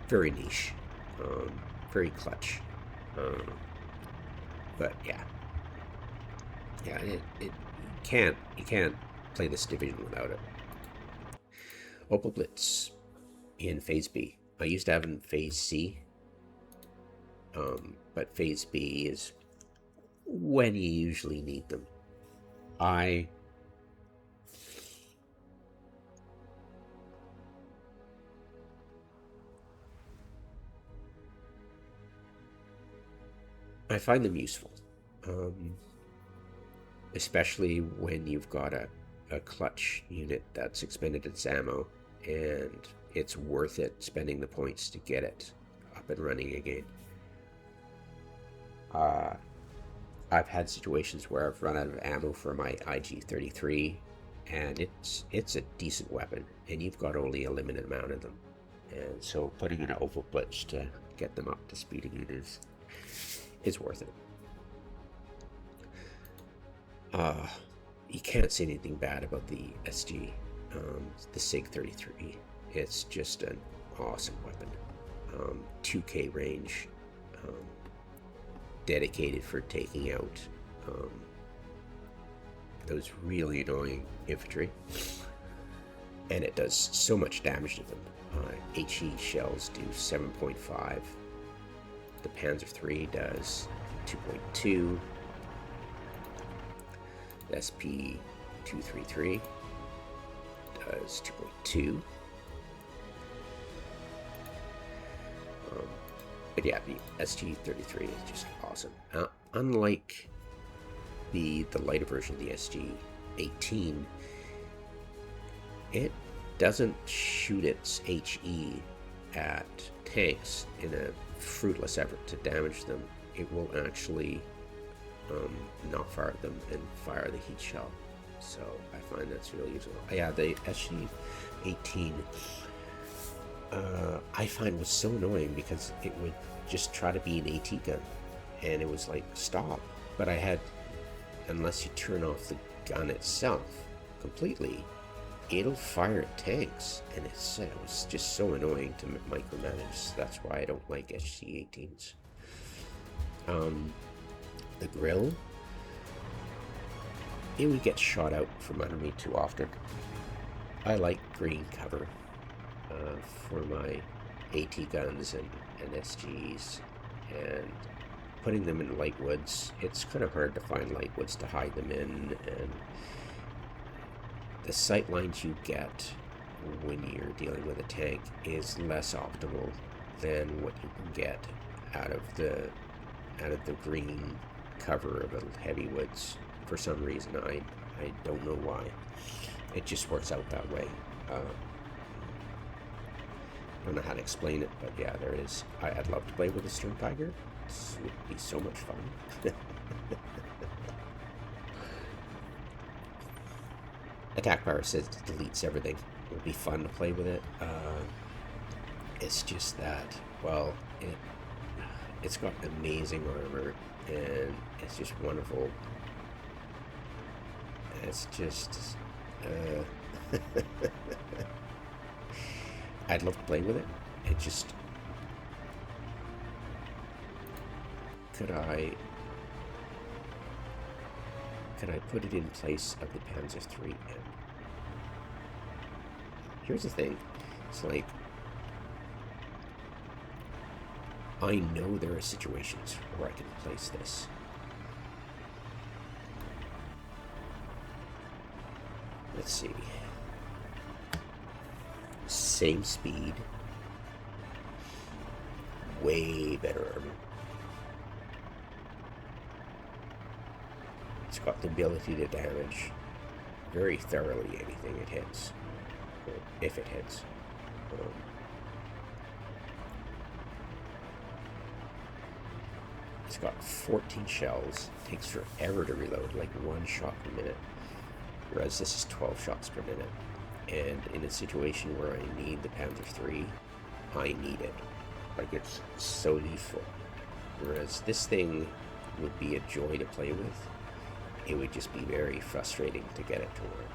Very niche, very clutch. But yeah, you can't play this division without it. Opal Blitz in Phase B. I used to have in Phase C, but Phase B is when you usually need them. I find them useful, especially when you've got a clutch unit that's expended its ammo, and it's worth it spending the points to get it up and running again. I've had situations where I've run out of ammo for my IG-33, and it's a decent weapon, and you've got only a limited amount of them, and so putting in an Opal Blitz to get them up to speed again is worth it. You can't say anything bad about the SG, the SIG-33. It's just an awesome weapon. 2K range, dedicated for taking out those really annoying infantry, and it does so much damage to them. HE shells do 7.5. The Panzer III does 2.2. The SP-233 does 2.2. But yeah, the SG-33 is just awesome. Unlike the lighter version of the SG-18, it doesn't shoot its HE at tanks in a fruitless effort to damage them. It will actually not fire them and fire the heat shell. So I find that's really useful. Yeah, the SG-18 I find was so annoying because it would just try to be an AT gun, and it was like, stop. But I had, unless you turn off the gun itself completely, it'll fire at tanks, and it was just so annoying to micromanage. That's why I don't like SG-18s. The grill, it would get shot out from under me too often. I like green cover for my AT guns and SGs, and putting them in light woods, it's kind of hard to find light woods to hide them in, and the sight lines you get when you're dealing with a tank is less optimal than what you can get out of the green cover of a heavy woods. For some reason, I don't know why. It just works out that way. I don't know how to explain it, but yeah, there it is. I'd love to play with a Sturm Tiger. This would be so much fun. Attack Power says it deletes everything. It would be fun to play with it. It's just that, well, it's got amazing armor, and it's just wonderful. It's just, I'd love to play with it. It just, could I put it in place of the Panzer III? Here's the thing. It's like, I know there are situations where I can place this. Let's see. Same speed. Way better armor. It's got the ability to damage very thoroughly anything it hits. Or if it hits. It's got 14 shells. Takes forever to reload, like 1 shot per minute. Whereas this is 12 shots per minute. And in a situation where I need the Panzer III, I need it. Like, it's so useful. Whereas this thing would be a joy to play with. It would just be very frustrating to get it to work.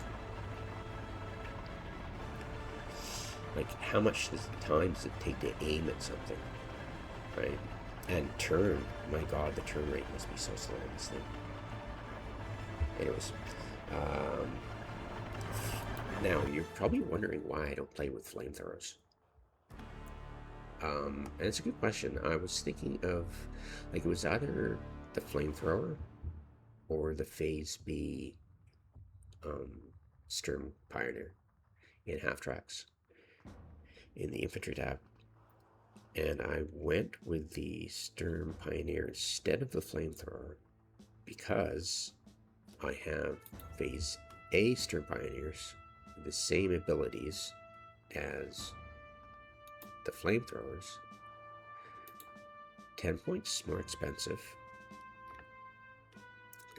Like, how much time does it take to aim at something, right? And turn, my god, the turn rate must be so slow on this thing. Anyways, now you're probably wondering why I don't play with flamethrowers. And it's a good question. I was thinking of, like, it was either the flamethrower or the Phase B Sturm Pioneer in half tracks in the infantry tab. And I went with the Sturm Pioneer instead of the flamethrower because I have Phase A Sturm Pioneers with the same abilities as the flamethrowers. 10 points more expensive.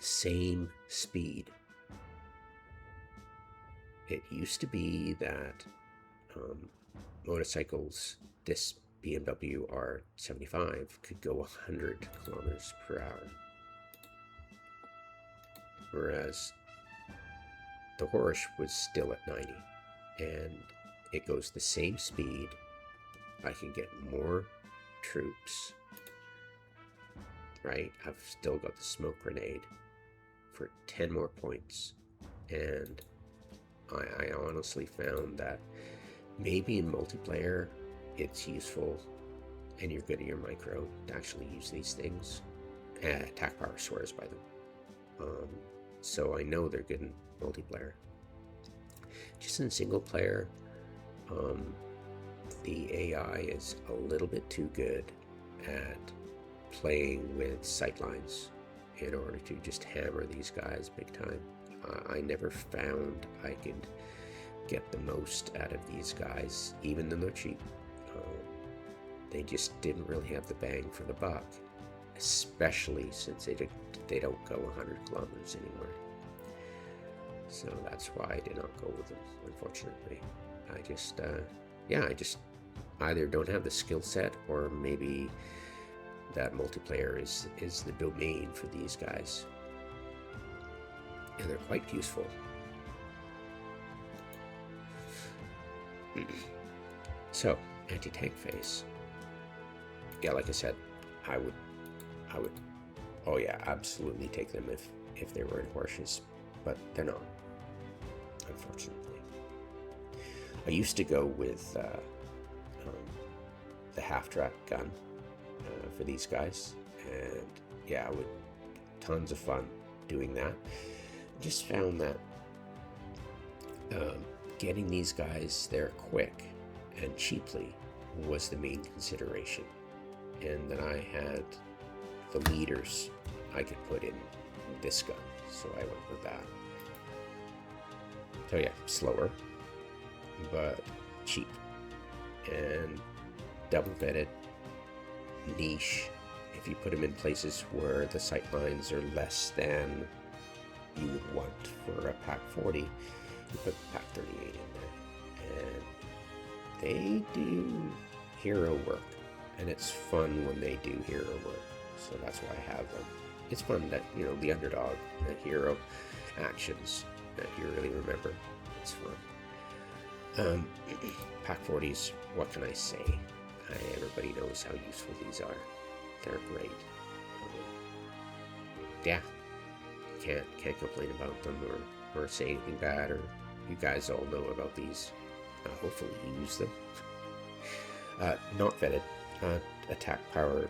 Same speed. It used to be that motorcycles, this BMW R75 could go 100 kilometers per hour. Whereas the Horsch was still at 90. And it goes the same speed. I can get more troops. Right? I've still got the smoke grenade for 10 more points. And I honestly found that maybe in multiplayer it's useful and you're good at your micro to actually use these things. Attack power swears by them. So I know they're good in multiplayer. Just in single player, the AI is a little bit too good at playing with sightlines in order to just hammer these guys big time. I never found I could get the most out of these guys, even though they're cheap. They just didn't really have the bang for the buck, especially since they don't go 100 kilometers anymore. So that's why I did not go with them, unfortunately. I just either don't have the skill set, or maybe that multiplayer is the domain for these guys. And they're quite useful. So, anti-tank phase. Yeah, like I said, I would, oh yeah, absolutely take them if they were in Horsches, but they're not, unfortunately. I used to go with the half-track gun for these guys, and yeah, tons of fun doing that. Just found that getting these guys there quick and cheaply was the main consideration, and that I had the leaders I could put in this gun, so I went with that. So yeah, slower, but cheap, and double vetted, niche. If you put them in places where the sight lines are less than you would want for a Pack 40, you put Pack 38 in there, and they do hero work, and it's fun when they do hero work, so that's why I have them. It's fun that, you know, the underdog, the hero actions that you really remember. It's fun. Pack 40s, what can I say? Everybody knows how useful these are. They're great. Yeah, can't complain about them or say anything bad. Or you guys all know about these. Hopefully you use them. Not vetted. Attack power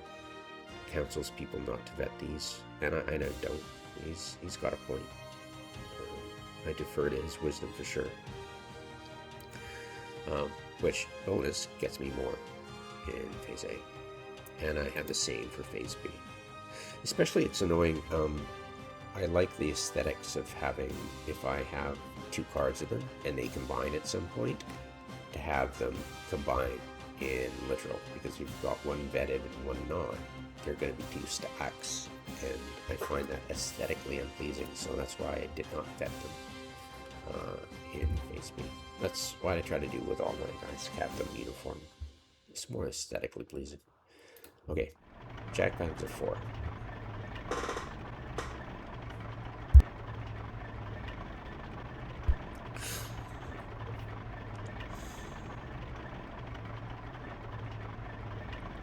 counsels people not to vet these, and I don't. He's got a point. I defer to his wisdom for sure. Which bonus gets me more in Phase A, and I have the same for Phase B. Especially, it's annoying. I like the aesthetics of having, if I have two cards of them and they combine at some point, to have them combine in literal, because you've got one vetted and one not. They're going to be two stacks, and I find that aesthetically unpleasing, so that's why I did not vet them in Phase B. That's what I try to do with all my guys, have them uniform. It's more aesthetically pleasing. Okay, Panzer 4.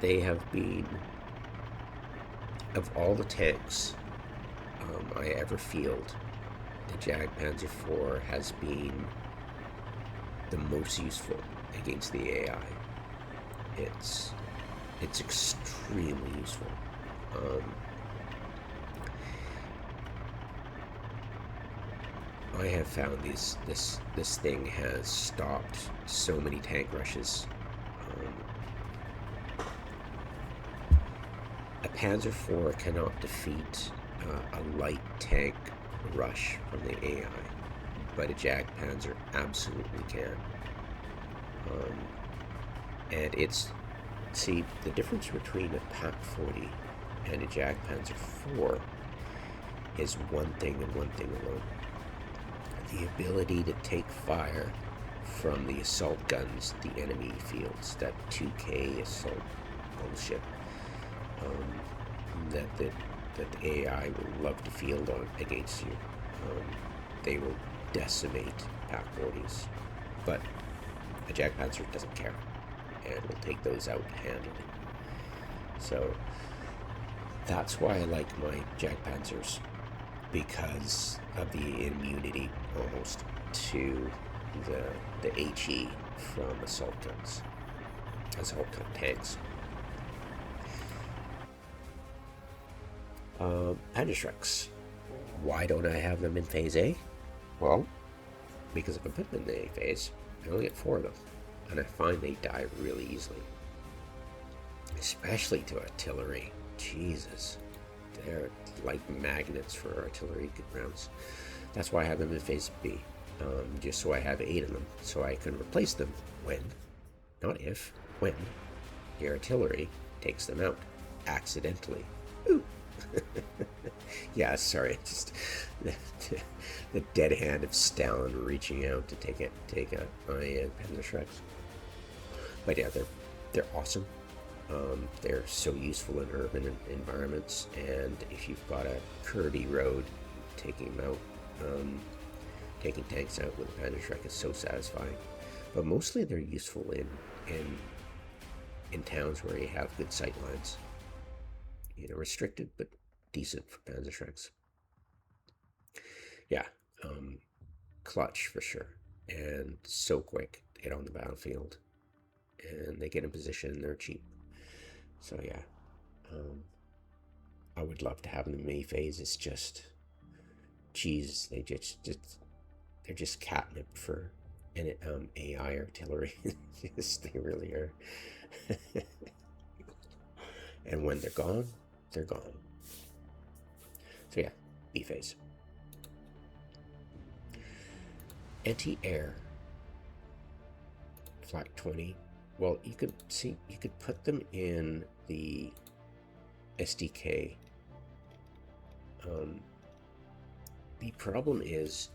they have been, of all the tanks I ever field, the Jagdpanzer IV has been the most useful against the AI. It's extremely useful. I have found this thing has stopped so many tank rushes. A Panzer IV cannot defeat a light tank rush from the AI, but a Jagdpanzer absolutely can. And it's, see, the difference between a PaK 40 and a Jagdpanzer IV is one thing and one thing alone. The ability to take fire from the assault guns the enemy fields, that 2K assault bullshit, that the AI will love to field on against you. They will decimate PaK 40s, but a Jagdpanzer doesn't care and will take those out handily. So that's why I like my Jagdpanzers, because of the immunity almost to the HE from assault guns, assault gun tanks. Panzerschrecks. Why don't I have them in Phase A? Well, because if I put them in the A phase, I only get 4 of them, and I find they die really easily. Especially to artillery. Jesus. They're like magnets for artillery rounds. That's why I have them in Phase B. Just so I have 8 of them, so I can replace them when, not if, when the artillery takes them out accidentally. Ooh. Yeah, sorry, just the dead hand of Stalin reaching out to take out my Panzerschrecks. But yeah, they're awesome. They're so useful in urban environments, and if you've got a curvy road, taking them out, taking tanks out with a Panzerschreck is so satisfying. But mostly they're useful in towns where you have good sight lines. You know, restricted but decent for Panzerschrecks. Yeah, clutch for sure, and so quick to get on the battlefield, and they get in position. They're cheap. So yeah, I would love to have them in May phase. It's just, geez, they're just catnip for AI artillery. Yes, they really are. And when they're gone, they're gone. So yeah, B phase. Anti-air. Flak 20. Well, you could put them in the SDK. The problem is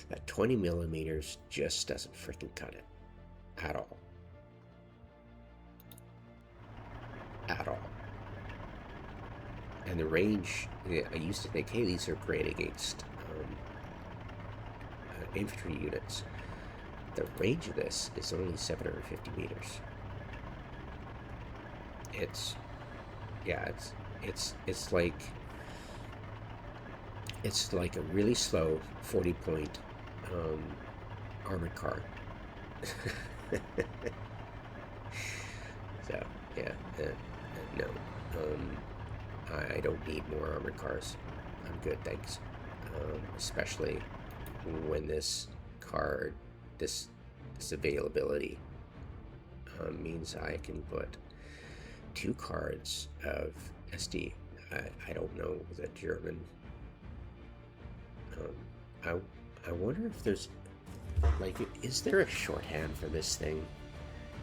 that 20 millimeters just doesn't freaking cut it at all. At all. And the range, I used to think, hey, these are great against infantry units. The range of this is only 750 meters. It's like a really slow 40-point armored car. So yeah, no, I don't need more armored cars. I'm good, thanks. Especially when this card, this availability means I can put 2 cards of SD. I don't know the German. I wonder if there's, like, is there a shorthand for this thing?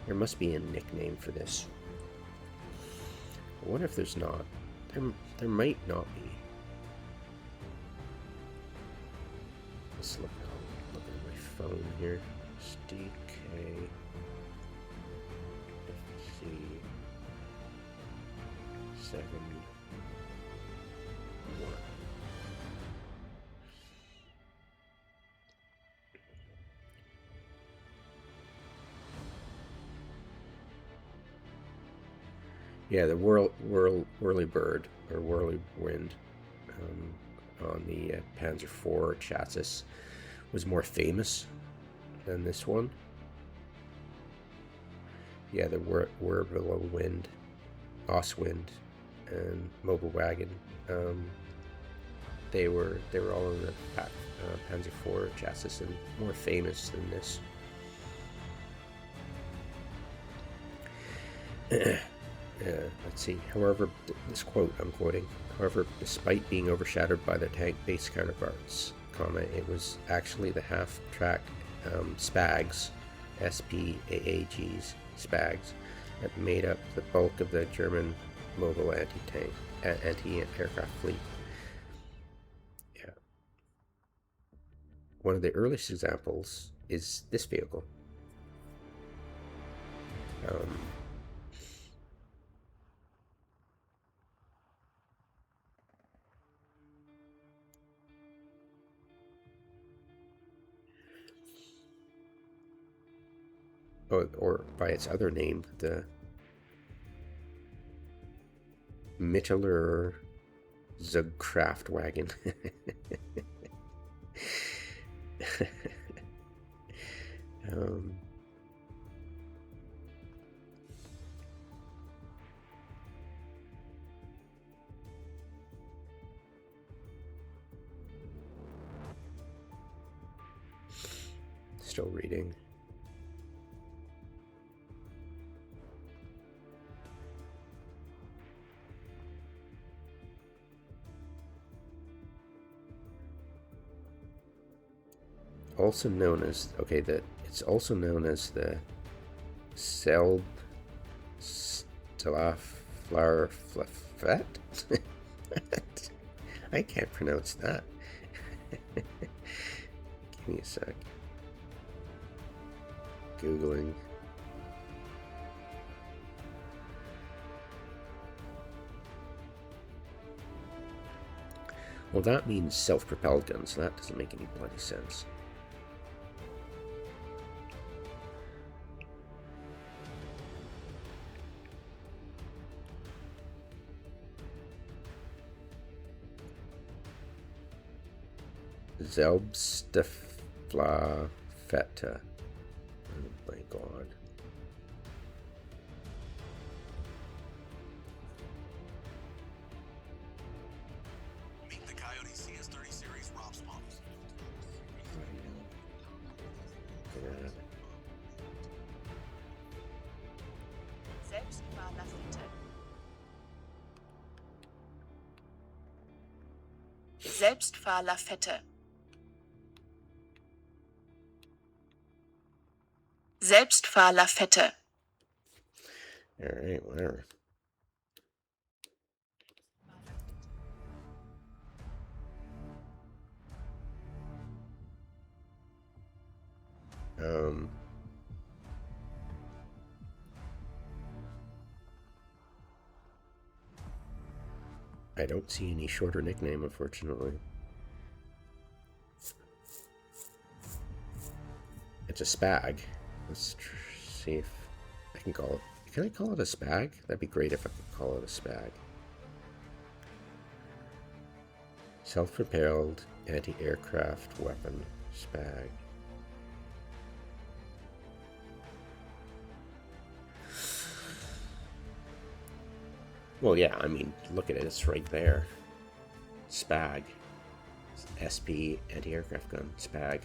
There must be a nickname for this. I wonder if there's not. There might not be. Let's look at my phone here. SDK. C 7 1. Yeah, the Whirlybird or Whirlwind on the Panzer IV chassis was more famous than this one. Yeah, the Whirlwind, Oswind, and Mobile Wagon. They were all in the Panzer IV chassis and more famous than this. Let's see. However, this quote I'm quoting. However, despite being overshadowed by their tank-based counterparts, it was actually the half-track SPAGs, SPAAGs, SPAGs, that made up the bulk of the German mobile anti-aircraft fleet. Yeah. One of the earliest examples is this vehicle. Or by its other name, the Mittler Zugkraftwagen. Still reading. Also known as, it's also known as the Selbstflarflafet. I can't pronounce that. Give me a sec. Googling. Well, that means self-propelled guns, so that doesn't make any bloody sense. Selbstflarfette. Oh my god. Meet the Coyote CS30 series ROPS models. Selbstfahrlafette. Selbstfahrlafette. Alright, whatever. I don't see any shorter nickname, unfortunately. It's a spag. Let's see if I can call it. Can I call it a spag? That'd be great if I could call it a spag. Self-propelled anti-aircraft weapon. Spag. Well, yeah, I mean, look at it. It's right there. Spag. SP anti-aircraft gun. Spag.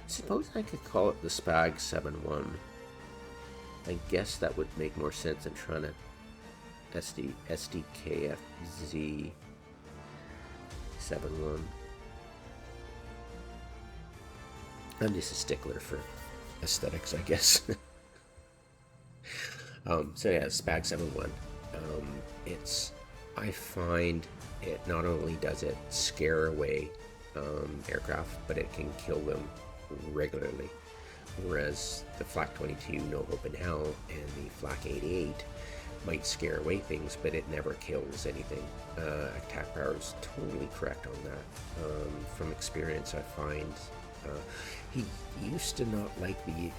Suppose I could call it the Spag 7-1. I guess that would make more sense than trying to SDKFZ 7-1. I'm just a stickler for aesthetics, I guess. So yeah, Spag 7-1. I find it not only does it scare away aircraft, but it can kill them regularly. Whereas the Flak 22, No Hope in Hell, and the Flak 88 might scare away things, but it never kills anything. Attack power is totally correct on that. From experience, I find he used to not like the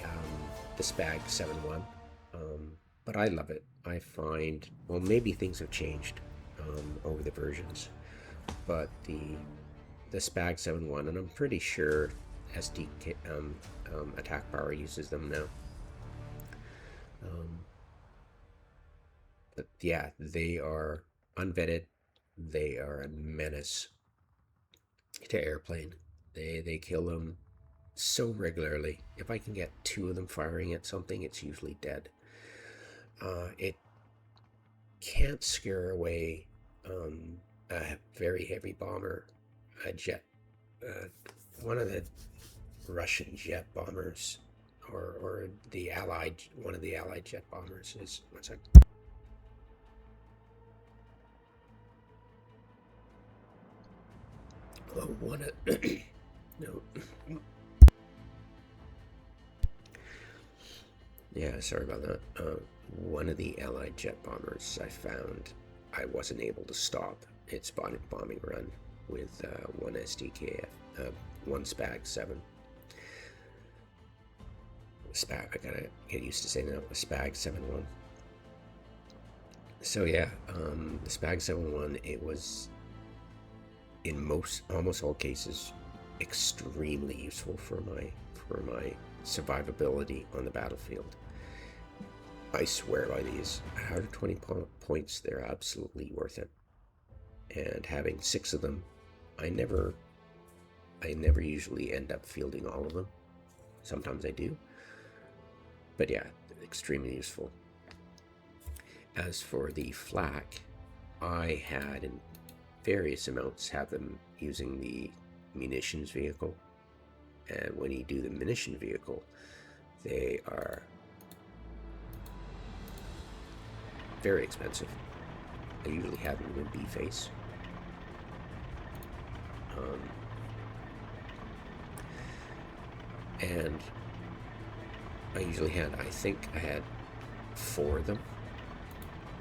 Spag 7.1, but I love it. I find, well, maybe things have changed over the versions, but the Spag 7.1, and I'm pretty sure SDK attack power uses them now. But yeah, they are unvetted. They are a menace to airplane. They kill them so regularly. If I can get 2 of them firing at something, it's usually dead. It can't scare away a very heavy bomber, a jet, one of the Russian jet bombers, or the Allied, one of the Allied jet bombers is, one second. Oh, one of, no. Yeah, sorry about that. One of the Allied jet bombers I found, I wasn't able to stop its bombing run with one SDKF, one Spag 7. Spag, I gotta get used to saying that, a Spag 7.1. So yeah, the Spag 7.1, it was in almost all cases extremely useful for my survivability on the battlefield. I swear by these. 120 points, they're absolutely worth it. And having 6 of them, I never usually end up fielding all of them. Sometimes I do. But yeah, extremely useful. As for the Flak, I had in various amounts have them using the munitions vehicle. And when you do the munition vehicle, they are very expensive. I usually have them in B-face. And I usually had, I think I had 4 of them.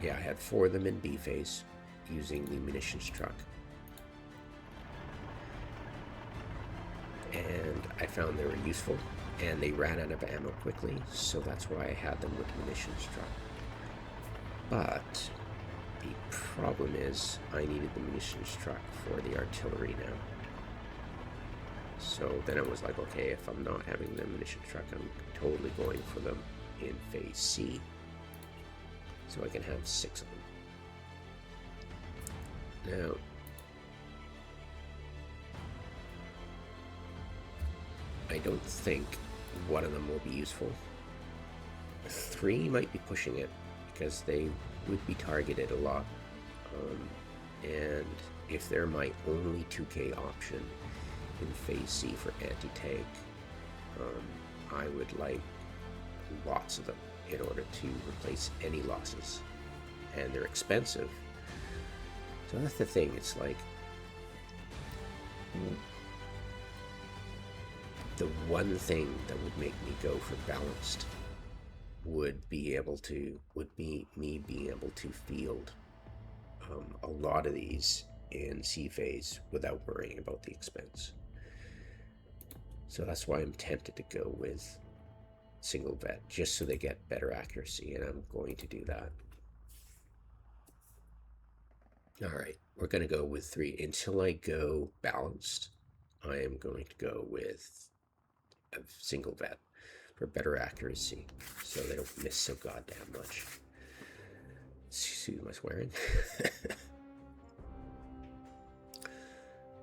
Yeah, I had 4 of them in B-face using the munitions truck. And I found they were useful, and they ran out of ammo quickly, so that's why I had them with the munitions truck. But the problem is I needed the munitions truck for the artillery now. So then it was like, okay, if I'm not having the munitions truck, I'm totally going for them in phase C, so I can have 6 of them. Now, I don't think one of them will be useful. 3 might be pushing it, because they would be targeted a lot. And if they're my only 2K option in phase C for anti-tank, I would like lots of them in order to replace any losses. And they're expensive. So that's the thing, it's like, the one thing that would make me go for balanced would be me being able to field a lot of these in C phase without worrying about the expense. So that's why I'm tempted to go with single vet, just so they get better accuracy, and I'm going to do that. All right, we're going to go with 3. Until I go balanced, I am going to go with a single vet for better accuracy, so they don't miss so goddamn much. Excuse my swearing.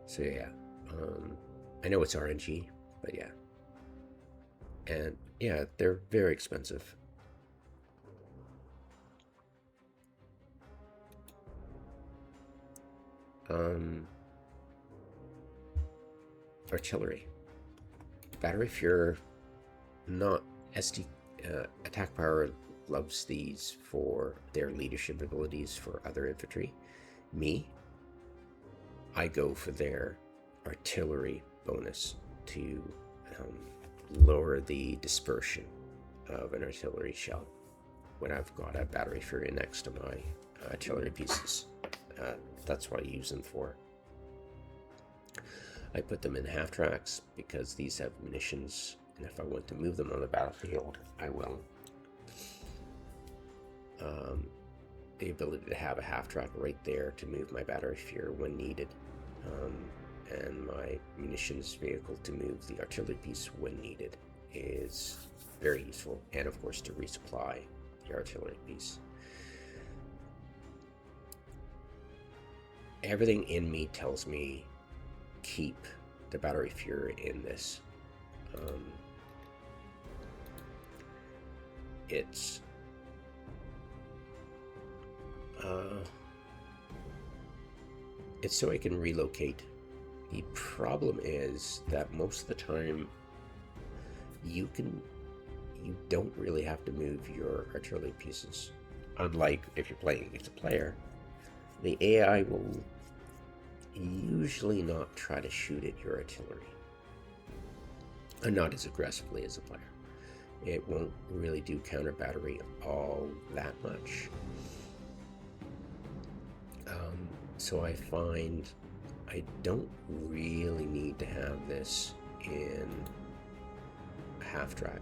So yeah, I know it's RNG, but yeah. And yeah, they're very expensive. Artillery. Battery Fuhrer, not SD. Attack Power loves these for their leadership abilities for other infantry. Me, I go for their artillery bonus to lower the dispersion of an artillery shell when I've got a battery fury next to my artillery pieces. That's what I use them for. I put them in half tracks because these have munitions, and if I want to move them on the battlefield, I will. The ability to have a half track right there to move my battery fury when needed, and my munitions vehicle to move the artillery piece when needed is very useful, and of course to resupply the artillery piece. Everything in me tells me keep the battery fury in this. It's so I can relocate. The problem is that most of the time you don't really have to move your artillery pieces. Unlike if you're playing against a player, the AI will usually not try to shoot at your artillery, and not as aggressively as a player. It won't really do counter battery all that much. So I find I don't really need to have this in half track.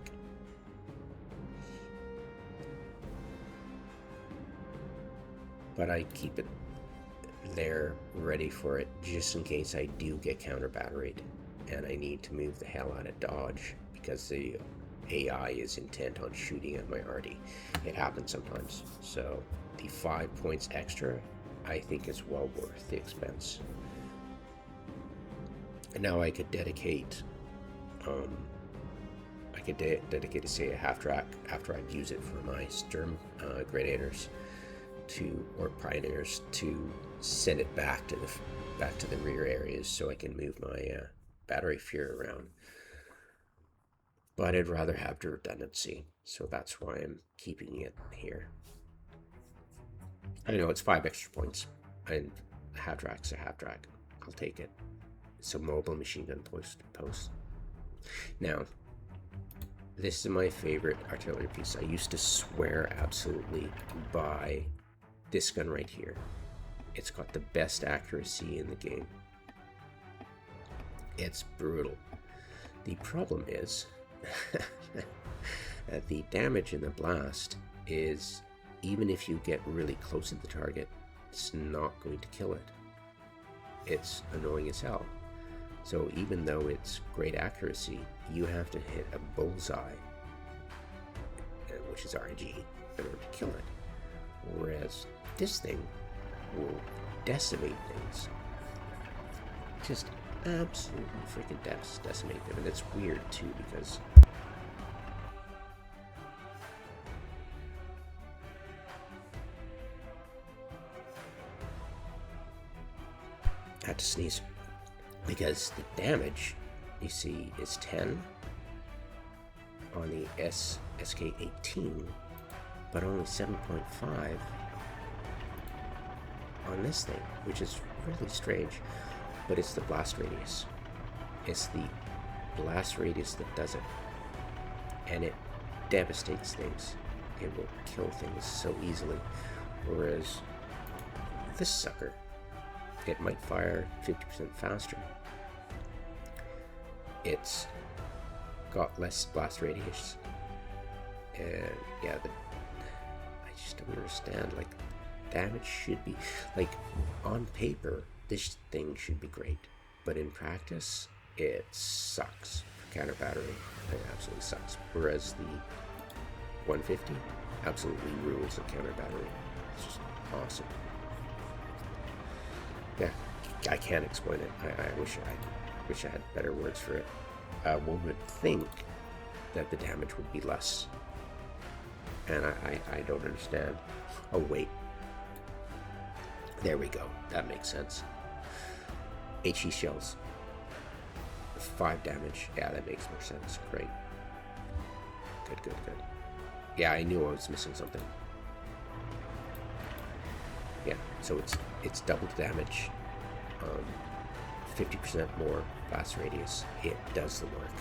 But I keep it there ready for it just in case I do get counter batteried and I need to move the hell out of dodge because the AI is intent on shooting at my arty. It happens sometimes. So the 5 points extra I think is well worth the expense. And now I could dedicate dedicate say a half track after I use it for my Sturm Grenadiers or Pioneers to send it back to the rear areas so I can move my battery fury around. But I'd rather have the redundancy, so that's why I'm keeping it here. I know it's 5 extra points, and half track's a half track. I'll take it. So mobile machine gun post. Now, this is my favorite artillery piece. I used to swear absolutely by this gun right here. It's got the best accuracy in the game. It's brutal. The problem is that the damage in the blast is, even if you get really close to the target, it's not going to kill it. It's annoying as hell. So even though it's great accuracy, you have to hit a bullseye, which is RNG, in order to kill it. Whereas this thing will decimate things. Just absolutely freaking decimate them. And it's weird too, because I had to sneeze. Because the damage, you see, is 10 on the SK-18, but only 7.5 on this thing, which is really strange. But it's the blast radius. It's the blast radius that does it. And it devastates things. It will kill things so easily. Whereas this sucker, it might fire 50% faster. It's got less blast radius. And yeah, I just don't understand. Like, damage should be, like, on paper, this thing should be great. But in practice, it sucks for counter battery. It absolutely sucks. Whereas the 150 absolutely rules at counter battery. It's just awesome. Yeah, I can't explain it. I wish I had better words for it. One would think that the damage would be less, and I don't understand. Oh wait, there we go. That makes sense. HE shells, 5 damage. Yeah, that makes more sense. Great. Good. Yeah, I knew I was missing something. Yeah, so it's double the damage, 50% more blast radius. It does the work.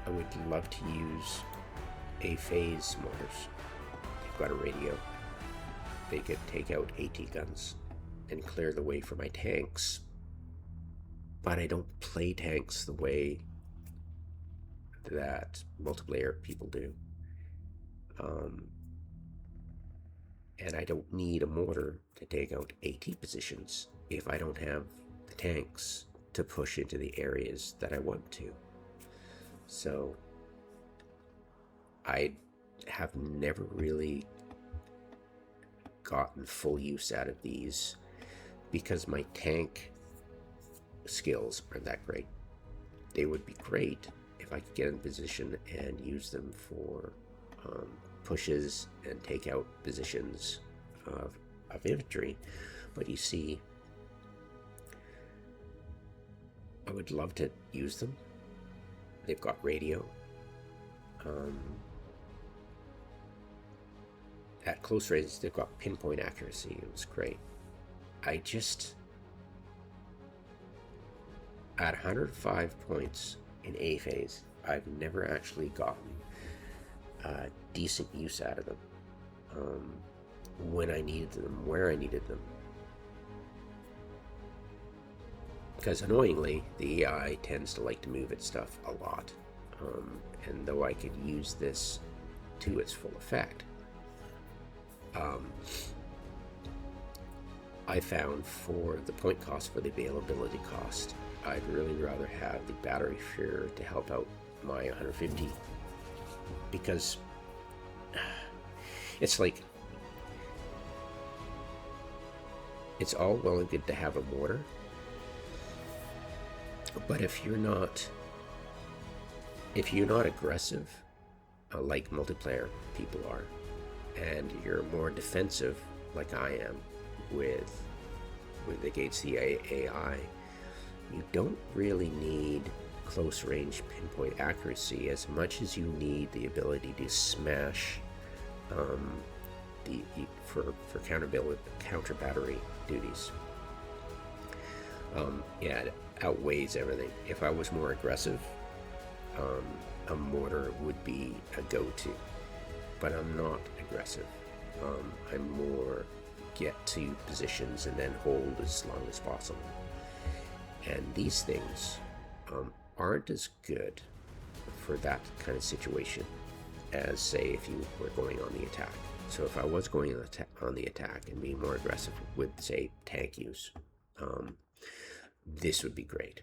I would love to use A-phase mortars. They've got a radio. They could take out AT guns and clear the way for my tanks. But I don't play tanks the way that multiplayer people do. And I don't need a mortar to take out AT positions if I don't have the tanks to push into the areas that I want to. So I have never really gotten full use out of these because my tank skills aren't that great. They would be great if I could get in position and use them for pushes and take out positions of infantry. But you see, I would love to use them. They've got radio. At close range, they've got pinpoint accuracy. It was great. I just, at 105 points in A phase, I've never actually gotten decent use out of them when I needed them, where I needed them. Because annoyingly, the AI tends to like to move its stuff a lot. And though I could use this to its full effect, I found for the point cost, for the availability cost, I'd really rather have the battery Fuhrer to help out my 150, because it's like, it's all well and good to have a mortar, but if you're not aggressive, like multiplayer people are, and you're more defensive like I am with against the AI, you don't really need close range pinpoint accuracy as much as you need the ability to smash for counter battery duties. Yeah, it outweighs everything. If I was more aggressive, a mortar would be a go-to, but I'm not aggressive. I'm more get to positions and then hold as long as possible. And these things aren't as good for that kind of situation as, say, if you were going on the attack. So if I was going on the attack and being more aggressive with, say, tank use, this would be great.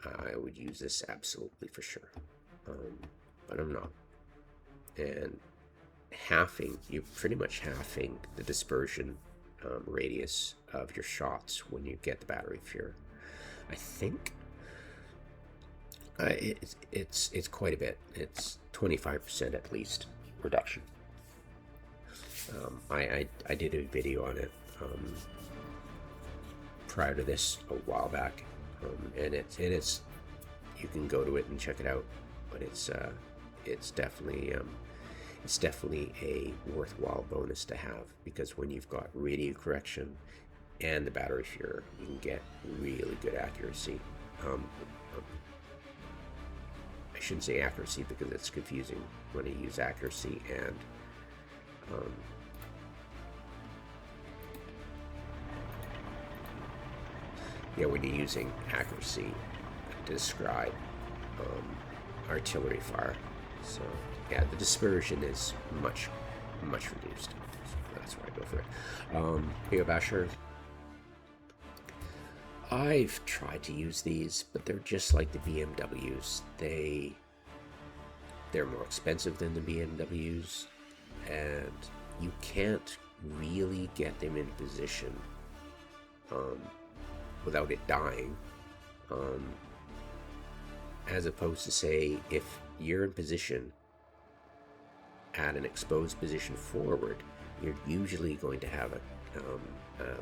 I would use this absolutely for sure, but I'm not. And you're pretty much halving the dispersion radius of your shots when you get the battery Fuhrer. I think it's quite a bit. It's 25% at least reduction. I did a video on it prior to this a while back, and it's you can go to it and check it out. But it's definitely a worthwhile bonus to have, because when you've got radio correction and the battery Fuhrer, you can get really good accuracy. I shouldn't say accuracy because it's confusing when you use accuracy and when you're using accuracy to describe artillery fire. So yeah, the dispersion is much reduced. So that's why I go for it. Big Basher. I've tried to use these, but they're just like the BMWs. They're more expensive than the BMWs, and you can't really get them in position without it dying. As opposed to, say, if you're in position at an exposed position forward, you're usually going to have a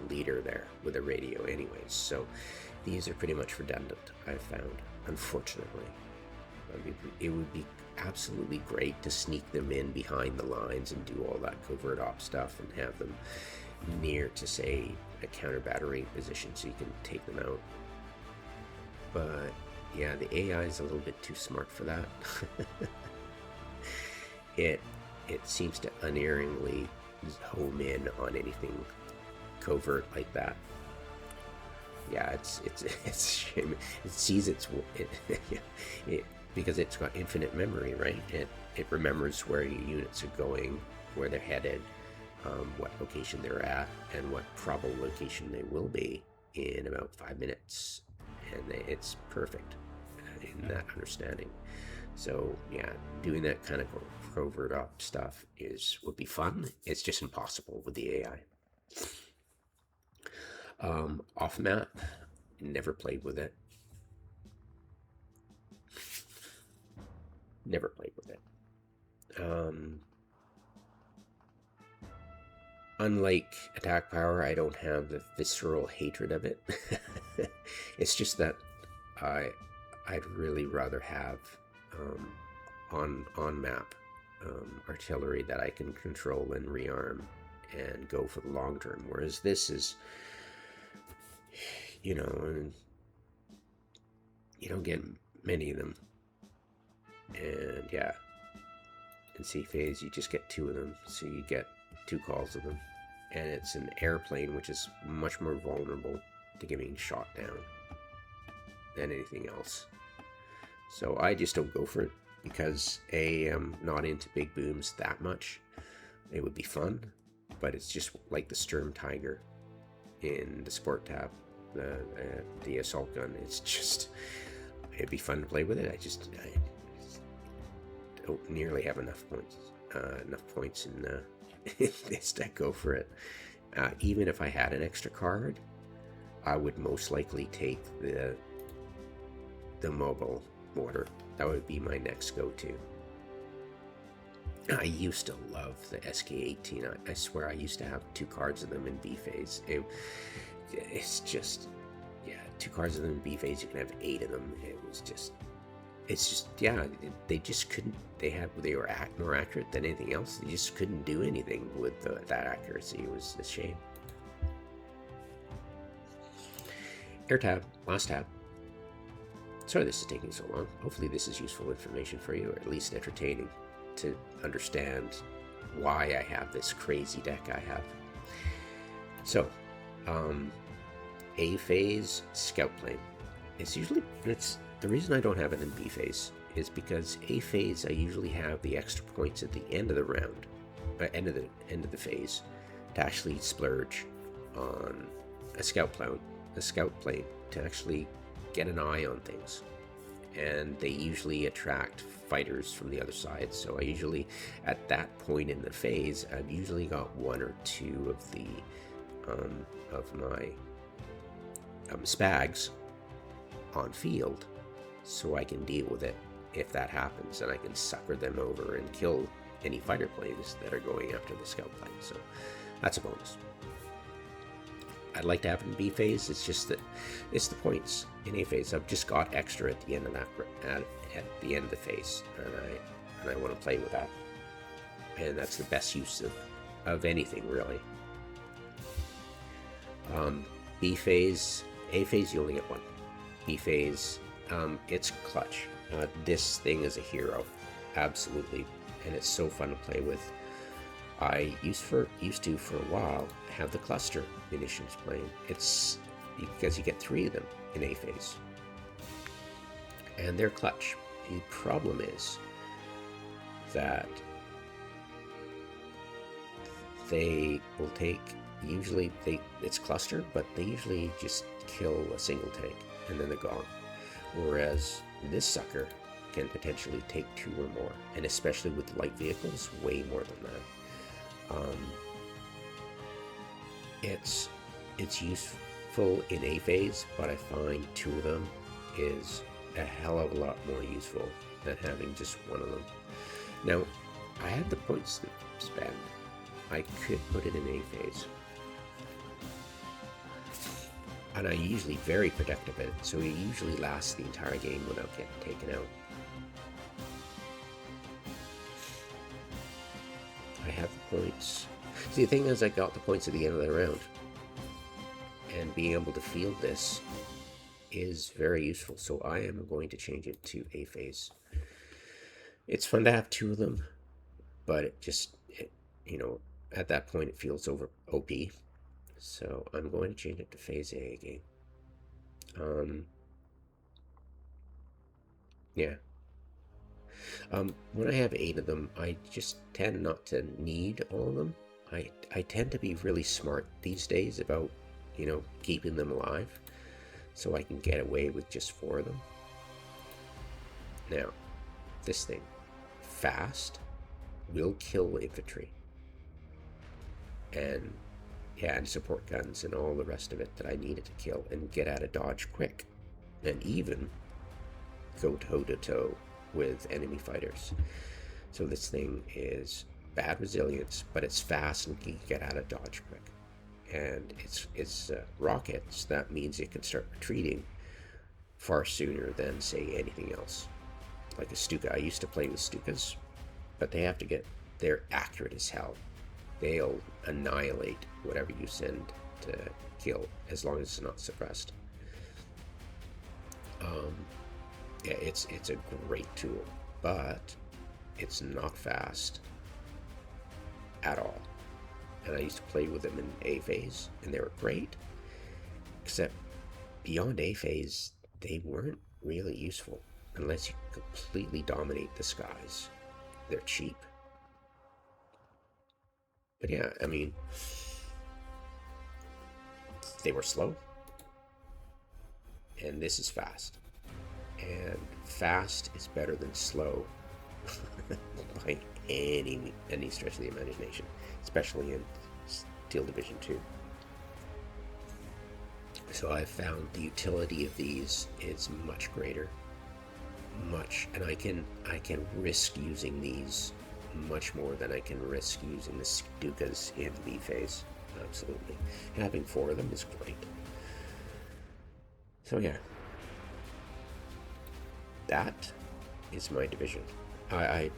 leader there with a radio anyways. So these are pretty much redundant, I've found, unfortunately. It would be absolutely great to sneak them in behind the lines and do all that covert op stuff and have them near to, say, a counter battery position so you can take them out. But yeah, the AI is a little bit too smart for that. it seems to unerringly home in on anything covert like that. Yeah, it's a shame. It sees it because it's got infinite memory, right? It remembers where your units are going, where they're headed, what location they're at, and what probable location they will be in about 5 minutes, and it's perfect in that understanding. So yeah, doing that kind of covert op stuff would be fun. It's just impossible with the AI. Off map, never played with it. Never played with it. Unlike attack power, I don't have the visceral hatred of it. It's just that I'd really rather have on map artillery that I can control and rearm and go for the long term. Whereas this is, you don't get many of them. And yeah, in C phase you just get 2 of them, so you get 2 calls of them. And it's an airplane, which is much more vulnerable to getting shot down than anything else. So I just don't go for it because I'm not into big booms that much. It would be fun, but it's just like the Sturm Tiger in the Sport Tab, the assault gun. It'd be fun to play with it. I don't nearly have enough points in this to go for it. Even if I had an extra card, I would most likely take the mobile mortar. That would be my next go-to. I used to love the SK-18. I swear I used to have 2 cards of them in B phase. It's just, yeah, 2 cards of them in B phase. You can have 8 of them. They just couldn't. They were more accurate than anything else. They just couldn't do anything with that accuracy. It was a shame. Air tab, last tab. Sorry this is taking so long. Hopefully this is useful information for you, or at least entertaining to understand why I have this crazy deck I have. So, A phase scout plane. It's the reason I don't have it in B phase is because A phase I usually have the extra points at the end of the round, end of the phase, to actually splurge on a scout plane to actually get an eye on things, and they usually attract fighters from the other side. So I usually, at that point in the phase, I've usually got 1 or 2 of the of my spags on field, so I can deal with it if that happens, and I can sucker them over and kill any fighter planes that are going after the scout plane. So that's a bonus. I'd like to have it in B phase. It's just that it's the points in A phase. I've just got extra at the end of that, at the end of the phase, and I want to play with that. And that's the best use of anything, really. B phase, A phase, you only get 1. B phase, it's clutch. This thing is a hero, absolutely, and it's so fun to play with. I used to for a while have the cluster munitions plane. It's because you get 3 of them in A phase, and they're clutch. The problem is that they will take, it's cluster, but they usually just kill a single tank and then they're gone. Whereas this sucker can potentially take 2 or more, and especially with light vehicles, way more than that. It's useful in A phase, but I find 2 of them is a hell of a lot more useful than having just 1 of them. Now, I have the points to spend. I could put it in A phase, and I'm usually very protective of it, so it usually lasts the entire game without getting taken out. I have the points. See, the thing is, I got the points at the end of the round, and being able to field this is very useful, so I am going to change it to A phase. It's fun to have two of them, but you know, at that point it feels over OP. So I'm going to change it to phase A again. Yeah. When I have 8 of them, I just tend not to need all of them. I tend to be really smart these days about, keeping them alive, so I can get away with just 4 of them. Now, this thing, fast, will kill infantry, and yeah, and support guns and all the rest of it that I needed to kill, and get out of dodge quick, and even go toe-to-toe with enemy fighters. So this thing is bad resilience, but it's fast and can get out of dodge quick. And it's rockets. That means it can start retreating far sooner than, say, anything else. Like a Stuka. I used to play with Stukas, but they're accurate as hell. They'll annihilate whatever you send to kill, as long as it's not suppressed. Yeah, it's a great tool, but it's not fast at all. And I used to play with them in A phase, and they were great, except beyond A phase, they weren't really useful unless you completely dominate the skies. They're cheap. But yeah, I mean, they were slow, and this is fast. And fast is better than slow by any stretch of the imagination, especially in Steel Division 2. So I've found the utility of these is much greater, and I can risk using these much more than I can risk using the Stukas in B phase. Absolutely, having 4 of them is great. So yeah, that is my division. The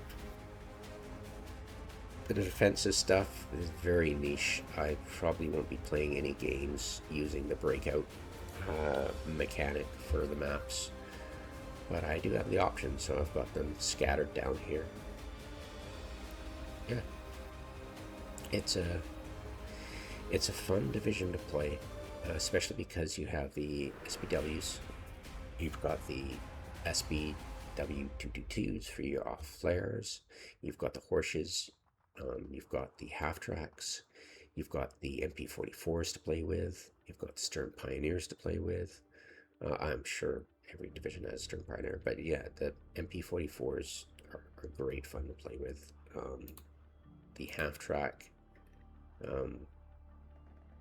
defensive stuff is very niche. I probably won't be playing any games using the breakout mechanic for the maps, but I do have the option, so I've got them scattered down here. Yeah, it's a fun division to play, especially because you have the SPWs. You've got the SBW222s for your off flares. You've got the Horseshoes. You've got the half tracks. You've got the MP44s to play with. You've got the Stern Pioneers to play with. I'm sure every division has a Stern Pioneer, but yeah, the MP44s are great fun to play with. The half track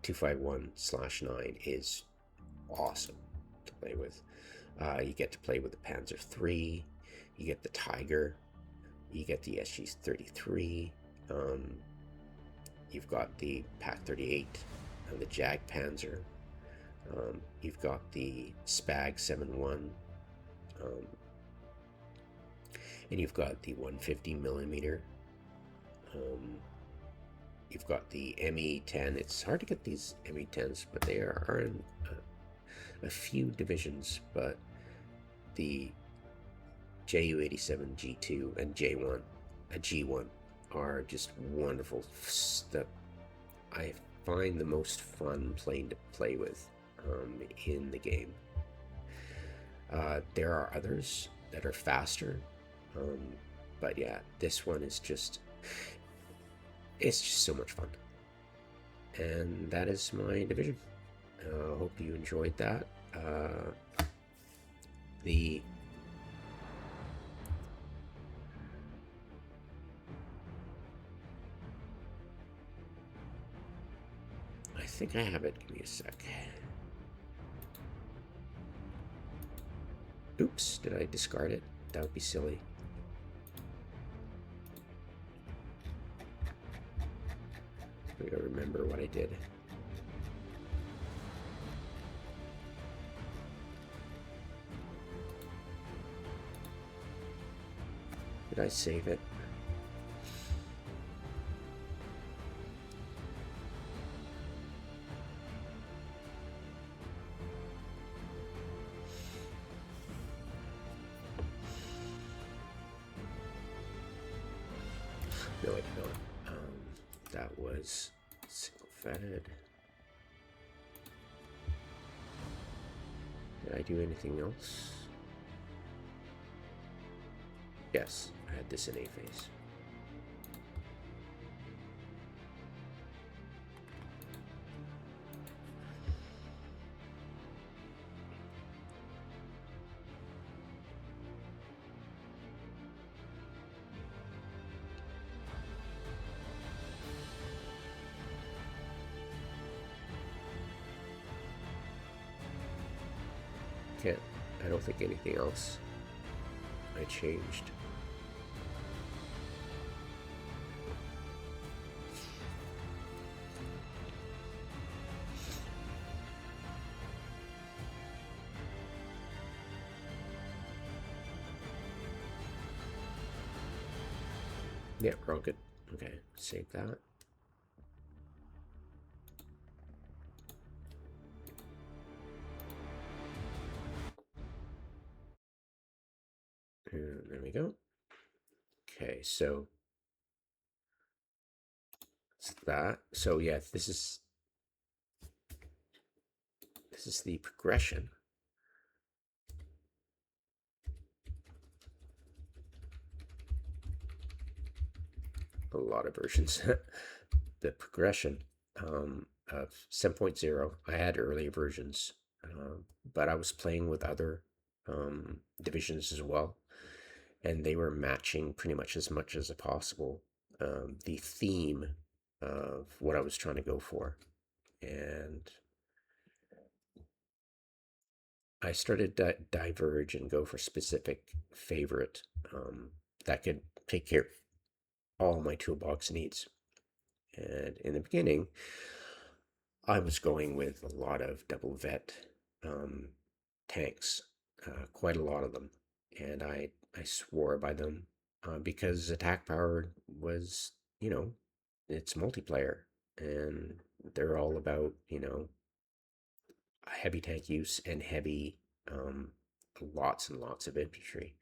251/9 is awesome to play with. You get to play with the Panzer III, you get the Tiger, you get the SG-33, you've got the PaK-38 and the Jag Panzer, you've got the Spag 7.1, and you've got the 150mm. You've got the ME-10. It's hard to get these ME-10s, but they are in a few divisions, but the JU-87 G2 and G1 are just wonderful stuff. I find the most fun plane to play with in the game. There are others that are faster, but yeah, this one is it's just so much fun. And that is my division. Hope you enjoyed that. I think I have it. Give me a sec. Oops, did I discard it? That would be silly. I gotta remember what I did. Did I save it? No, I did not. That was single-threaded. Did I do anything else? Yes, I had this in A phase. I don't think anything else I changed. Yeah, we're all good. Okay, save that. And there we go. Okay, so it's that. So yeah, this is the progression. A lot of versions. The progression of 7.0. I had earlier versions, but I was playing with other divisions as well, and they were matching pretty much as possible the theme of what I was trying to go for. And I started to diverge and go for specific favorite that could take care of all my toolbox needs. And in the beginning, I was going with a lot of double vet tanks, quite a lot of them, and I swore by them because attack power was, it's multiplayer, and they're all about, heavy tank use and heavy lots and lots of infantry,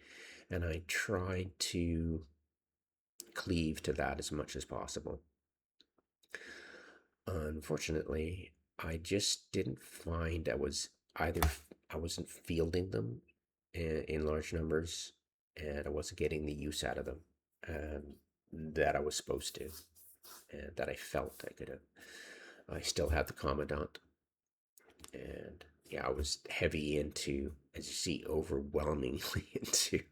and I tried to cleave to that as much as possible. Unfortunately, I just didn't find I wasn't fielding them in large numbers, and I wasn't getting the use out of them that I was supposed to, and that I felt I could have. I still had the Commandant, and yeah, I was heavy into, as you see, overwhelmingly into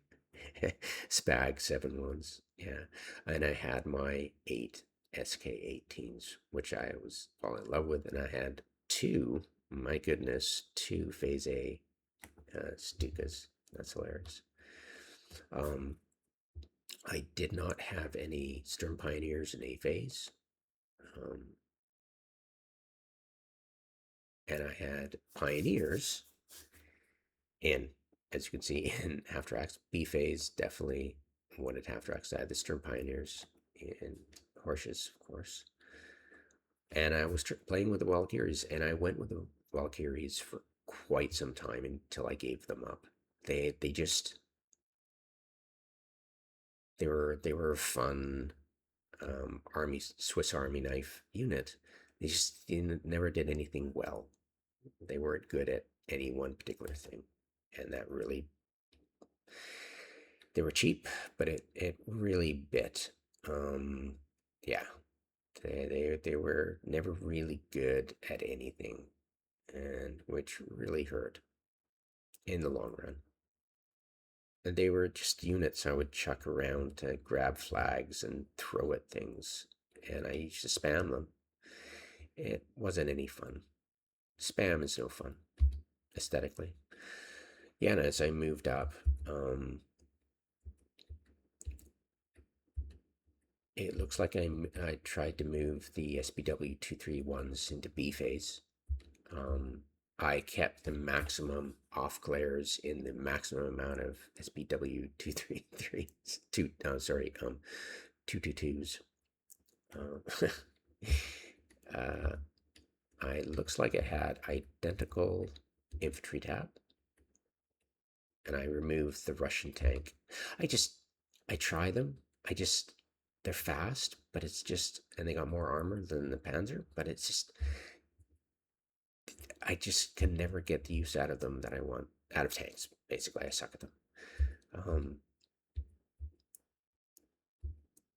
Spag 7.1s. Yeah, and I had my 8 SK-18s, which I was all in love with, and I had two, my goodness, two Phase A Stukas. That's hilarious. Um, I did not have any Sturm Pioneers in A Phase, and I had Pioneers in, as you can see, in Half Tracks. B Phase definitely wanted Half Tracks. I had the Sturm Pioneers in Horseshoes, of course. And I was playing with the Valkyries, and I went with the Valkyries for quite some time until I gave them up. They just they were a fun army Swiss Army knife unit. They just never did anything well. They weren't good at any one particular thing, and that really, they were cheap, but it really bit. Yeah, they were never really good at anything, and which really hurt in the long run. And they were just units I would chuck around to grab flags and throw at things, and I used to spam them. It wasn't any fun. Spam is no fun, aesthetically. Yeah, and as I moved up, it looks like I tried to move the SPW 231s into B phase. I kept the maximum off glares in the maximum amount of SPW 233s, 222s. I looks like it had identical infantry tab, and I removed the Russian tank. I try them. they're fast, but it's just, and they got more armor than the Panzer, but it's just, I just can never get the use out of them that I want out of tanks. Basically, I suck at them.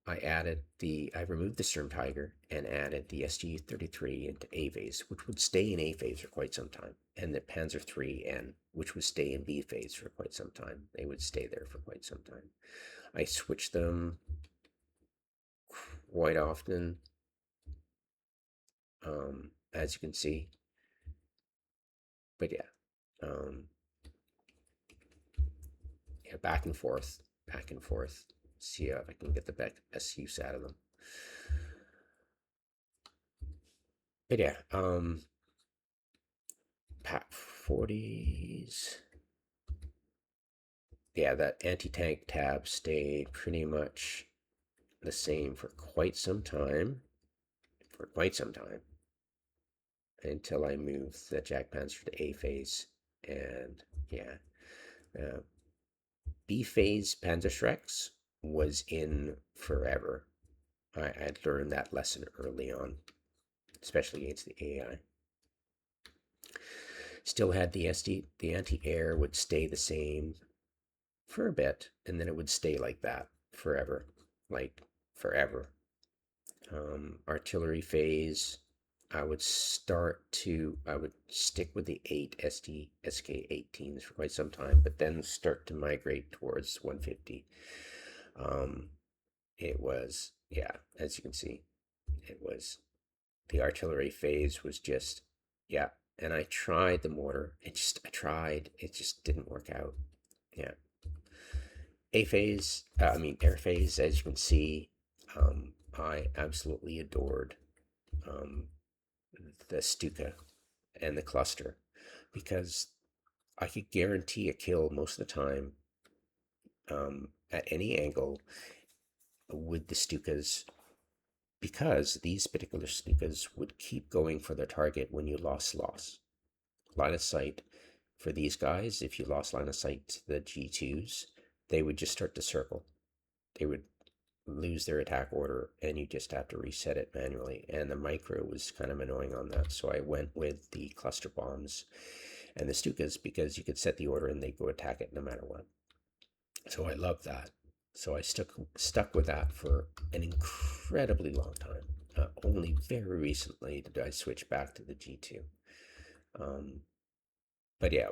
I removed the Sturm Tiger and added the SG-33 into A phase, which would stay in A phase for quite some time, and the Panzer III-N, which would stay in B phase for quite some time. They would stay there for quite some time. I switched them quite often, as you can see. But yeah, back and forth, back and forth. See if I can get the best use out of them. But yeah, PAP 40s. Yeah, that anti-tank tab stayed pretty much the same for quite some time. Until I moved the Jagdpanzer to A phase. And yeah, B phase Panzerschrecks was in forever. I'd learned that lesson early on, especially against the AI. Still had the anti-air would stay the same for a bit, and then it would stay like that forever, like forever. Artillery phase, I would stick with the 8 SK-18s for quite some time, but then start to migrate towards 150. It was, yeah, as you can see, it was, the artillery phase was just, yeah. And I tried the mortar. It just didn't work out. Yeah. Air phase, as you can see, I absolutely adored the Stuka and the cluster because I could guarantee a kill most of the time at any angle with the Stukas, because these particular Stukas would keep going for their target when you lost line of sight. For these guys, if you lost line of sight to the G2s, they would just start to circle. They would lose their attack order and you just have to reset it manually. And the micro was kind of annoying on that. So I went with the cluster bombs and the Stukas because you could set the order and they go attack it no matter what. So I love that. So I stuck with that for an incredibly long time. Only very recently did I switch back to the G2. But yeah,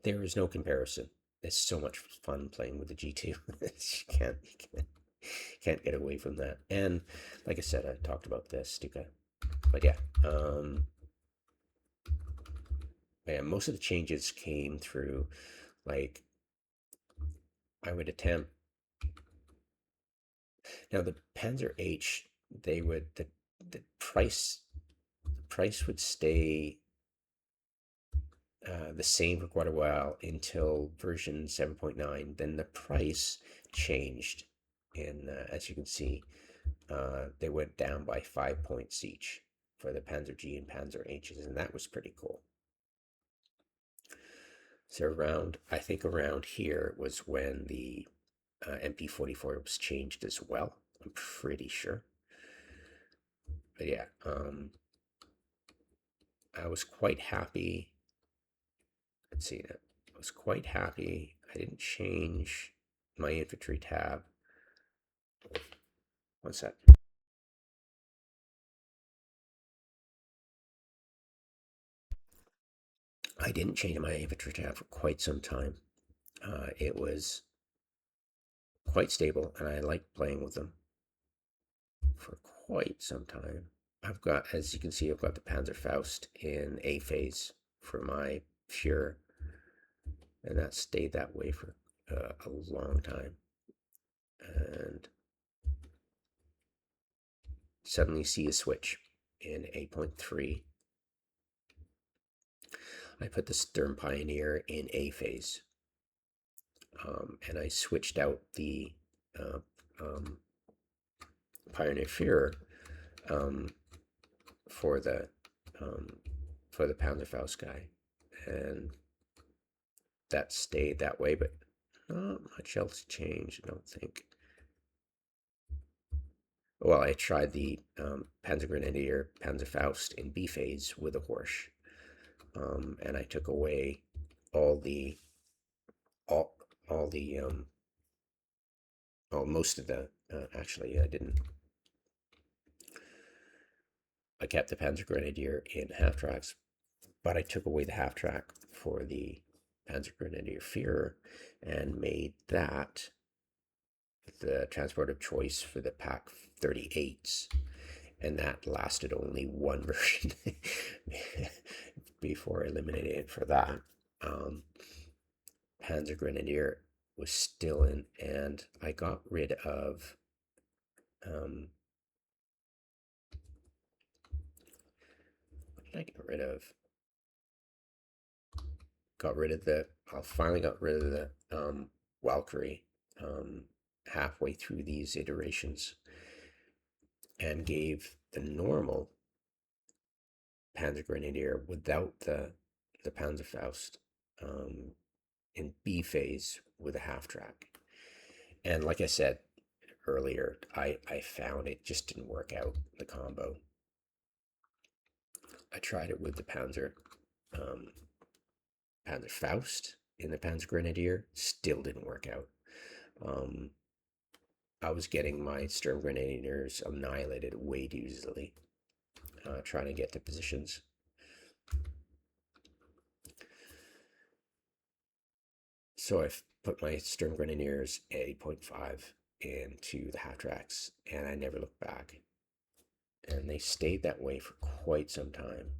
there is no comparison. It's so much fun playing with the G2. you can't get away from that. And like I said, I talked about this, Stuka. But yeah, most of the changes came through, like, I would attempt. Now the Panzer H, the price would stay the same for quite a while until version 7.9. Then the price changed, and as you can see, they went down by 5 points each for the Panzer G and Panzer H's, and that was pretty cool. So I think around here was when the MP44 was changed as well. I'm pretty sure. But yeah, I was quite happy. Let's see that. I was quite happy. I didn't change my infantry tab. One sec. I didn't change my infantry tab for quite some time. It was quite stable, and I liked playing with them for quite some time. I've got, as you can see, I've got the Panzerfaust in A phase for my Fuhrer, and that stayed that way for a long time. And suddenly see a switch in 8.3. I put the Sturm Pioneer in A phase, and I switched out the Pioneer Fuhrer for the Panzerfaust guy, and that stayed that way, but not much else changed, I don't think. Well, I tried the Panzergrenadier Panzerfaust in B phase with a Horsch, and I took away all the all all the well, most of the actually I didn't. I kept the Panzergrenadier in half tracks, but I took away the half track for the Panzergrenadier Führer and made that the transport of choice for the Pack 38s, and that lasted only one version before I eliminated it for that. Um, Panzer Grenadier was still in, and I got rid of what did I get rid of? Got rid of the. I finally got rid of the Valkyrie halfway through these iterations, and gave the normal Panzer Grenadier without the Panzerfaust in B phase with a half track. And like I said earlier, I found it just didn't work out, the combo. I tried it with the um, Panzerfaust in the Panzer Grenadier, still didn't work out. Um, I was getting my Sturm Grenadiers annihilated way too easily, trying to get to positions. So I've put my Sturm Grenadiers at 8.5 into the half tracks, and I never looked back. And they stayed that way for quite some time.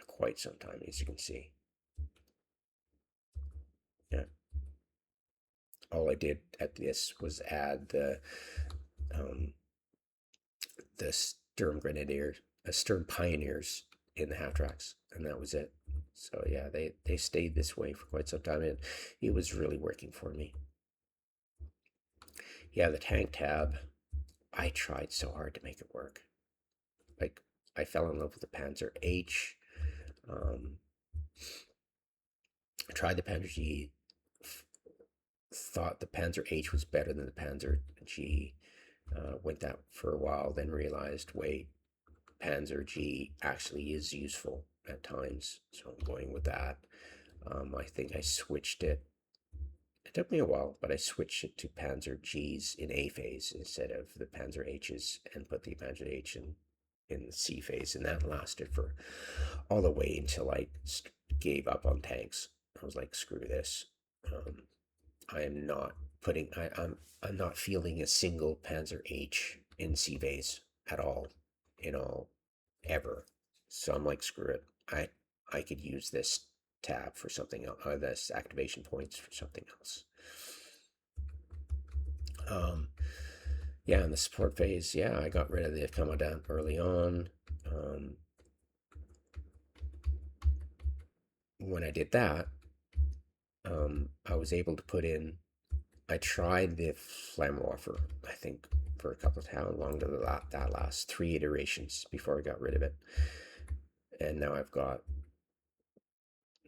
Quite some time, as you can see. Yeah. All I did at this was add um, the Sturm Grenadiers, Sturm Pioneers in the half tracks, and that was it. So yeah, they stayed this way for quite some time, and it was really working for me. Yeah, the tank tab, I tried so hard to make it work. Like, I fell in love with the Panzer H. I tried the Panzer G, thought the Panzer H was better than the Panzer G. Went that for a while, then realized, wait, Panzer G actually is useful at times, so I'm going with that. I think I switched it. It took me a while, but I switched it to Panzer G's in A phase instead of the Panzer H's, and put the Panzer H in the C phase, and that lasted for all the way until I gave up on tanks. I was like, screw this. I am not putting. I'm not fielding a single Panzer H in C phase at all, ever. So I'm like, screw it. I could use this tab for something else. This activation points for something else. Yeah, in the support phase, yeah, I got rid of the commandant early on. When I did that, I was able to put in. I tried the Flammenwerfer, I think, for a couple of how long did that last? 3 iterations before I got rid of it, and now I've got.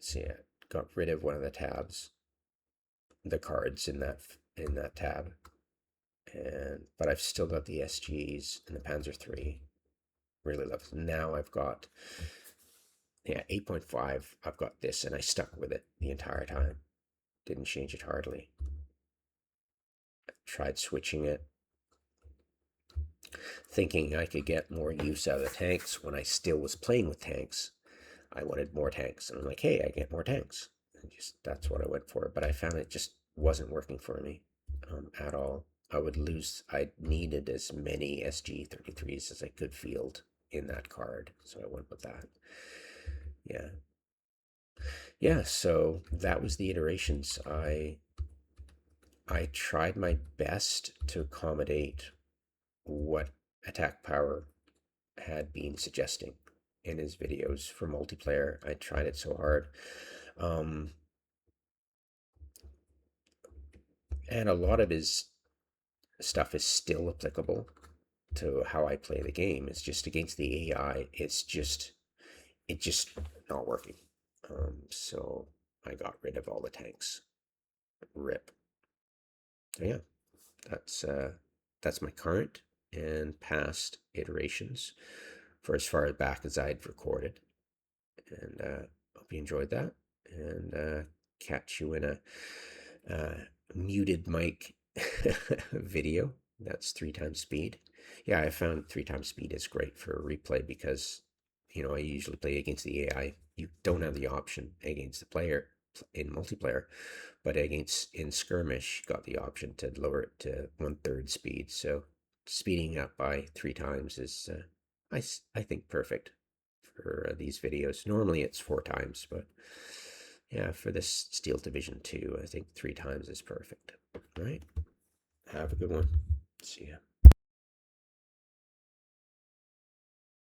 See, I got rid of one of the tabs, the cards in that tab, but I've still got the SGs and the Panzer III. Really love them. Now I've got 8.5. I've got this, and I stuck with it the entire time. Didn't change it hardly. Tried switching it, thinking I could get more use out of the tanks. When I still was playing with tanks, I wanted more tanks, and I'm like, hey, I get more tanks. And that's what I went for. But I found it just wasn't working for me at all. I needed as many SG-33s as I could field in that card, so I went with that. Yeah. Yeah, so that was the iterations. I tried my best to accommodate what Attack Power had been suggesting in his videos for multiplayer. I tried it so hard. And a lot of his stuff is still applicable to how I play the game. It's just against the AI, it's just not working. So I got rid of all the tanks. Rip. So yeah, that's my current and past iterations for as far back as I'd recorded. And hope you enjoyed that. And catch you in a muted mic video. That's 3x speed. Yeah, I found 3x speed is great for replay because, I usually play against the AI. You don't have the option against the player in multiplayer, but in skirmish, you got the option to lower it to 1/3 speed. So speeding up by 3x is, I think, perfect for these videos. Normally it's 4x, but yeah, for this Steel Division 2, I think 3x is perfect. All right. Have a good one. See ya.